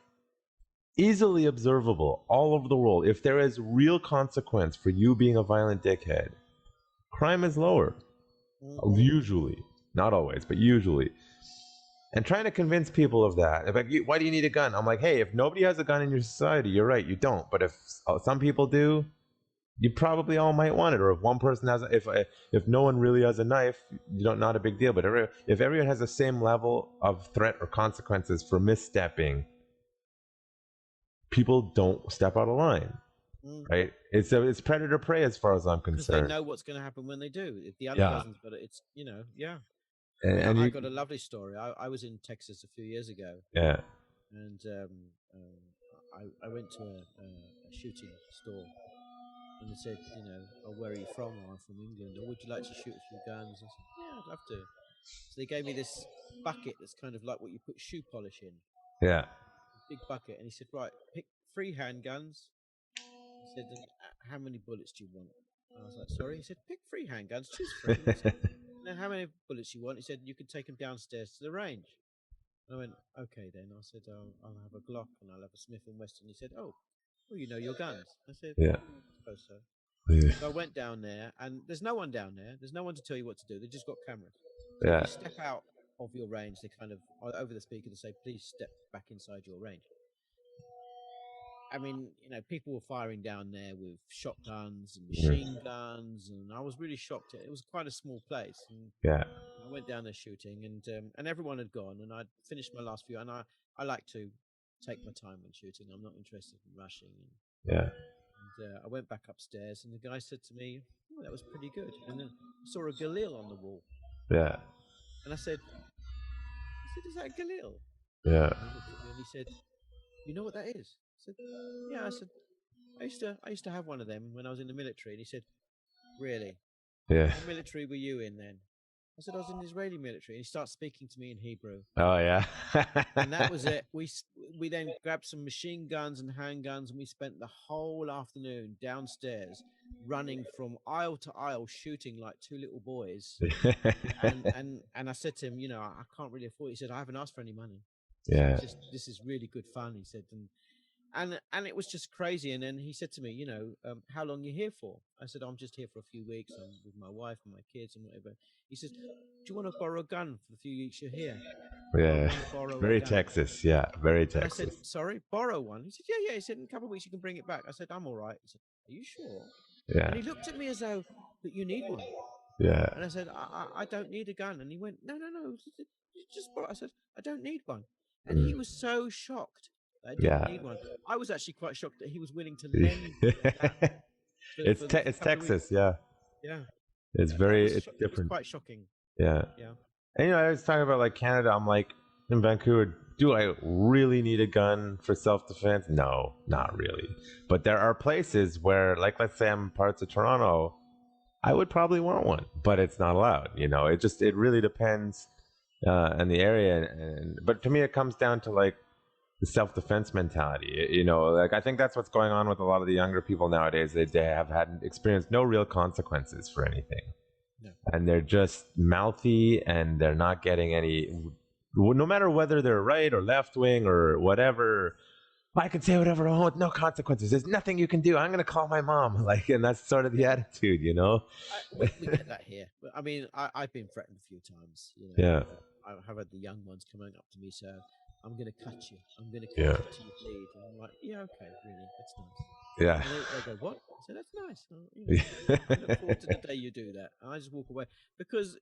easily observable all over the world. If there is real consequence for you being a violent dickhead, crime is lower. Usually. Not always, but usually. And trying to convince people of that. Like, why do you need a gun? I'm like, hey, if nobody has a gun in your society, you're right, you don't. But if some people do, you probably all might want it. Or if one person has, if no one really has a knife, not a big deal. But if everyone has the same level of threat or consequences for misstepping, people don't step out of line, right? It's predator prey as far as I'm concerned. Because they know what's going to happen when they do. If the other person's got it, it's yeah. And I got a lovely story. I was in Texas a few years ago. Yeah. And I went to a shooting store, and they said, oh, where are you from? Oh, I'm from England. Or would you like to shoot a few guns? I said, yeah, I'd love to. So they gave me this bucket that's kind of like what you put shoe polish in. Yeah. Big bucket, and he said, right, pick 3 handguns. He said, how many bullets do you want? I was like, sorry. He said, pick 3 handguns, choose 3. I said, now how many bullets you want? He said, you can take them downstairs to the range. I went, okay then. I said, I'll have a Glock and I'll have a Smith & Wesson. He said, oh, well, you know your guns. I said, yeah, I suppose so. Yeah. So I went down there, and there's no one down there. There's no one to tell you what to do. They've just got cameras. So Yeah. if you step out of your range, they kind of, over the speaker, to say, please step back inside your range. I mean, people were firing down there with shotguns and machine guns, and I was really shocked. It was quite a small place. And Yeah. I went down there shooting, and everyone had gone, and I'd finished my last few, and I like to take my time when shooting. I'm not interested in rushing. Yeah. And I went back upstairs, and the guy said to me, oh, that was pretty good. And then I saw a Galil on the wall. Yeah. And I said, is that a Galil? Yeah. And he looked at me and he said, you know what that is? I said, yeah. I said, I used to have one of them when I was in the military. And he said, really? Yeah. What military were you in then? I said, I was in the Israeli military. And he starts speaking to me in Hebrew. Oh, yeah. And that was it. We then grabbed some machine guns and handguns, and we spent the whole afternoon downstairs running from aisle to aisle, shooting like 2 little boys. and I said to him, I can't really afford it. He said, I haven't asked for any money. Yeah. This is really good fun, he said. And and it was just crazy. And then he said to me, how long you here for? I said, I'm just here for a few weeks. I'm with my wife and my kids and whatever. He says, do you want to borrow a gun for the few weeks you're here? I Yeah. want to borrow a Very gun. Texas. Yeah. Very And I said, Texas. sorry, borrow one. He said, yeah. He said, in a couple of weeks you can bring it back. I said, I'm all right. He said, are you sure? Yeah. And he looked at me as though, but you need one. Yeah. And I said, I don't need a gun. And he went, no. You just borrow. I said, I don't need one. And he was so shocked that I didn't need one. I was actually quite shocked that he was willing to lend that. It's Texas. Yeah. Yeah. It's It different. was quite shocking. Yeah. Yeah. And I was talking about like Canada. I'm like, in Vancouver, do I really need a gun for self-defense? No, not really. But there are places where, like, let's say I'm parts of Toronto, I would probably want one, but it's not allowed. It really depends on the area. But to me, it comes down to like the self-defense mentality. Like I think that's what's going on with a lot of the younger people nowadays. They have had experienced no real consequences for anything. No. And they're just mouthy, and they're not getting any. No matter whether they're right or left wing or whatever, I can say whatever I want with no consequences. There's nothing you can do. I'm going to call my mom. And that's sort of the attitude, We get that here. I mean, I've been threatened a few times. Yeah. I have had the young ones coming up to me, so I'm going to cut you. I'm going to cut Yeah. you till you bleed. And I'm like, yeah, okay, really, that's nice. Yeah. And they go, what? I said, that's nice. I look forward to the day you do that. And I just walk away because,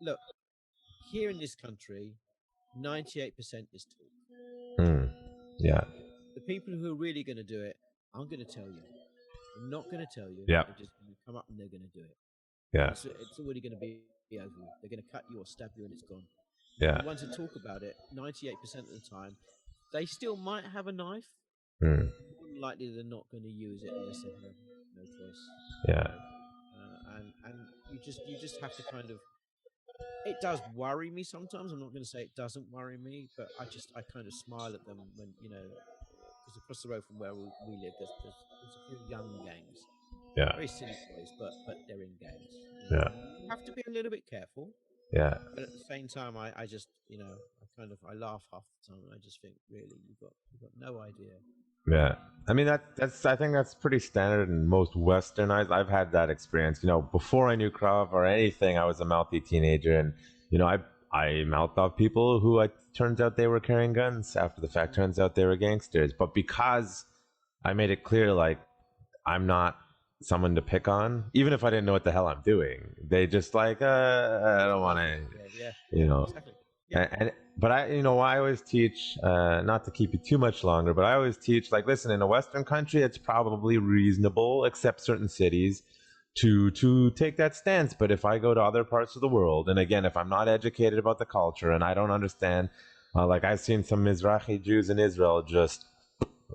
look, here in this country, 98% is talk. Yeah. The people who are really going to do it, I'm going to tell you. I'm not going to tell you. Yeah. They're just going to come up and they're going to do it. Yeah. It's already going to be over. They're going to cut you or stab you and it's gone. Yeah. The ones who talk about it, 98% of the time, they still might have a knife. Likely they're not going to use it unless they have no choice. Yeah. And you just have to kind of. It does worry me sometimes. I'm not going to say it doesn't worry me, but I kind of smile at them when because across the road from where we live, there's a few young gangs. Yeah. Very silly boys, but they're in gangs. Yeah. You have to be a little bit careful. Yeah. But at the same time, I just I laugh half the time and I just think, really, you've got no idea. Yeah. I mean, I think that's pretty standard in most Westernized. I've had that experience. Before I knew Krav or anything, I was a mouthy teenager, and I mouthed off people who turns out they were carrying guns. After the fact, turns out they were gangsters. But because I made it clear, like, I'm not someone to pick on, even if I didn't know what the hell I'm doing, they just like, I don't want to, Exactly. Yeah. But I always teach, not to keep you too much longer, but I always teach, like, listen, in a Western country, it's probably reasonable, except certain cities, to take that stance. But if I go to other parts of the world, and again, if I'm not educated about the culture and I don't understand, like I've seen some Mizrahi Jews in Israel just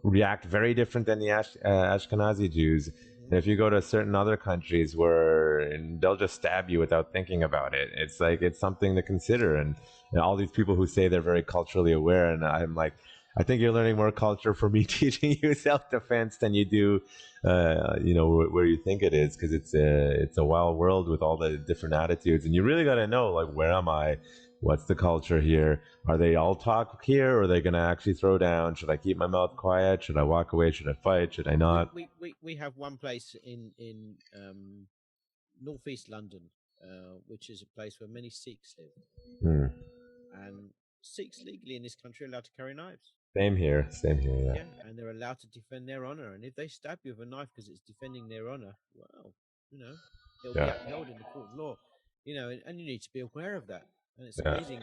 react very different than the Ashkenazi Jews. And if you go to certain other countries they'll just stab you without thinking about it, it's like, it's something to consider. And all these people who say they're very culturally aware, and I'm like, I think you're learning more culture from me teaching you self-defense than you do, where you think it is, because it's a wild world with all the different attitudes, and you really got to know, like, where am I? What's the culture here? Are they all talk here, or are they going to actually throw down? Should I keep my mouth quiet? Should I walk away? Should I fight? Should I not? We have one place in northeast London, which is a place where many Sikhs live. And Sikhs legally in this country are allowed to carry knives. Same here, yeah. And they're allowed to defend their honor. And if they stab you with a knife because it's defending their honor, well, it'll be upheld in the court of law. And you need to be aware of that. And it's amazing,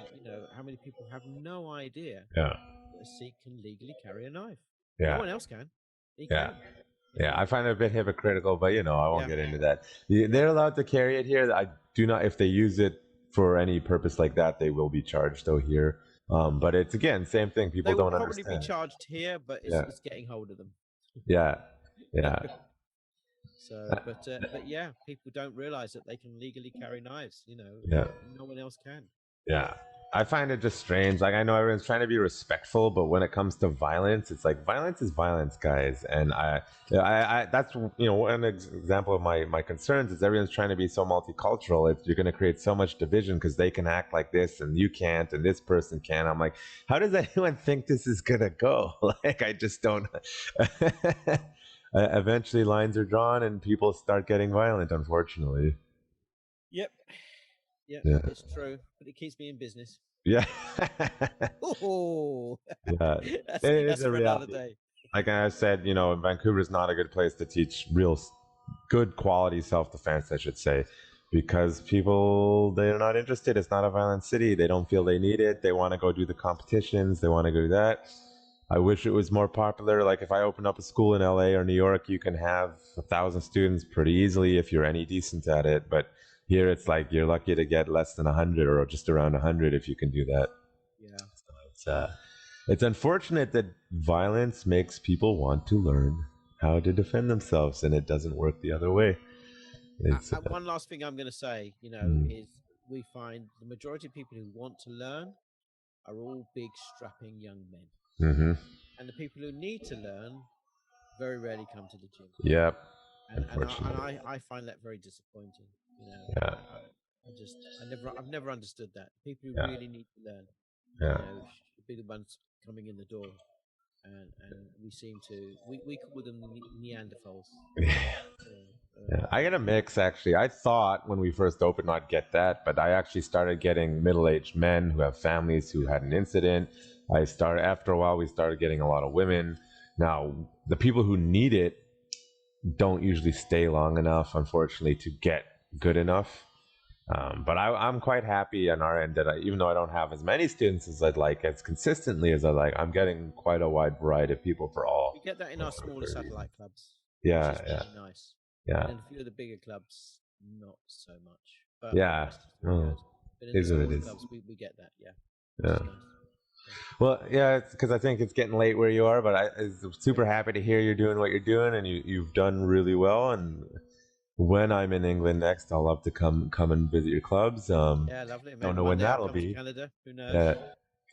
how many people have no idea that a Sikh can legally carry a knife. Yeah. No one else can. Yeah, I find it a bit hypocritical, but I won't get into that. They're allowed to carry it here. I do not, if they use it for any purpose like that, they will be charged though here. But it's, again, same thing. People don't understand. They will probably be charged here, but it's getting hold of them. Yeah. So, but yeah, people don't realize that they can legally carry knives. No one else can. Yeah. I find it just strange. Like, I know everyone's trying to be respectful, but when it comes to violence, it's like violence is violence, guys. And that's one example of my concerns is everyone's trying to be so multicultural. You're going to create so much division because they can act like this and you can't, and this person can. I'm like, how does anyone think this is gonna go? Like, I just don't. Eventually, lines are drawn and people start getting violent. Unfortunately. Yep. Yeah, it's true, but it keeps me in business. Yeah. Oh, Yeah. that's for another day. Like I said, Vancouver is not a good place to teach good quality self-defense, I should say, because they're not interested. It's not a violent city. They don't feel they need it. They want to go do the competitions. They want to go do that. I wish it was more popular. Like if I open up a school in LA or New York, you can have 1,000 students pretty easily if you're any decent at it. But here it's like you're lucky to get less than 100 or just around 100 if you can do that. Yeah. So it's unfortunate that violence makes people want to learn how to defend themselves, and it doesn't work the other way. One last thing I'm going to say, is we find the majority of people who want to learn are all big, strapping young men. Mm-hmm. And the people who need to learn very rarely come to the gym. Yep. And I find that very disappointing. Yeah. I've never understood that. People who really need to learn, should be the ones coming in the door. And we seem to we call them Neanderthals. Yeah, I get a mix actually. I thought when we first opened I'd get that, but I actually started getting middle-aged men who have families who had an incident. After a while we started getting a lot of women. Now the people who need it don't usually stay long enough, unfortunately, to get good enough. But I'm quite happy on our end that even though I don't have as many students as I'd like, as consistently as I like, I'm getting quite a wide variety of people for all. We get that in our smaller satellite clubs. Yeah, which is really nice. Yeah. And a few of the bigger clubs, not so much. But yeah. But in the smaller clubs, we get that. Yeah. Yeah. Nice. Well, yeah, it's because I think it's getting late where you are, but I'm super happy to hear you're doing what you're doing, and you've done really well. And when I'm in England next, I'll love to come and visit your clubs. Yeah, lovely. Maybe don't know when that'll be. Canada, who knows?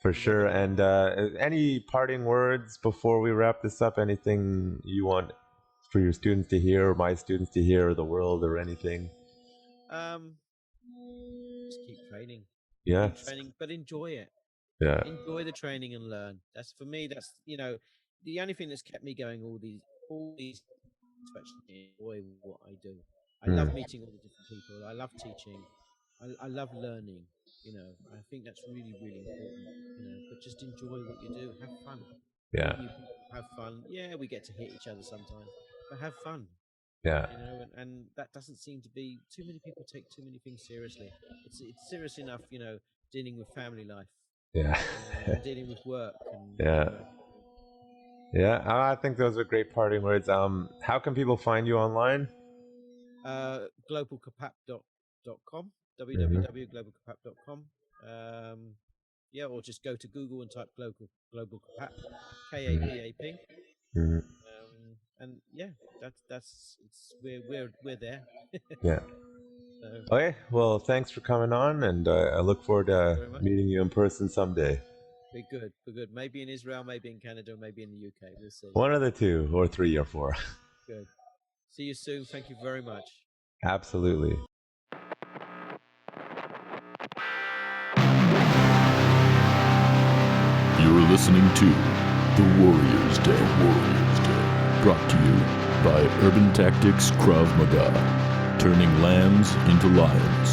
For sure. And any parting words before we wrap this up? Anything you want for your students to hear, or my students to hear, or the world, or anything? Just keep training. Yeah. Keep training, but enjoy it. Yeah. Enjoy the training and learn. That's for me. That's the only thing that's kept me going all these to actually enjoy what I do. I love meeting all the different people. I love teaching. I love learning. I think that's really, really important. But just enjoy what you do. Have fun. Yeah. Have fun. Yeah, we get to hit each other sometimes, but have fun. Yeah. And that doesn't seem to be too many people take too many things seriously. It's serious enough, dealing with family life. Yeah. And dealing with work. And, Yeah, I think those are great parting words. How can people find you online? Globalkapap.com, www.globalkapap.com. Or just go to Google and type Global Kapap, Kapap. And we're there. Yeah. Okay. Well, thanks for coming on, and I look forward to meeting you in person someday. Be good. Maybe in Israel, maybe in Canada, maybe in the UK. We'll see. One of the two, or 3 or 4. Good. See you soon. Thank you very much. Absolutely. You're listening to The Warriors Day. Brought to you by Urban Tactics Krav Maga. Turning lambs into lions.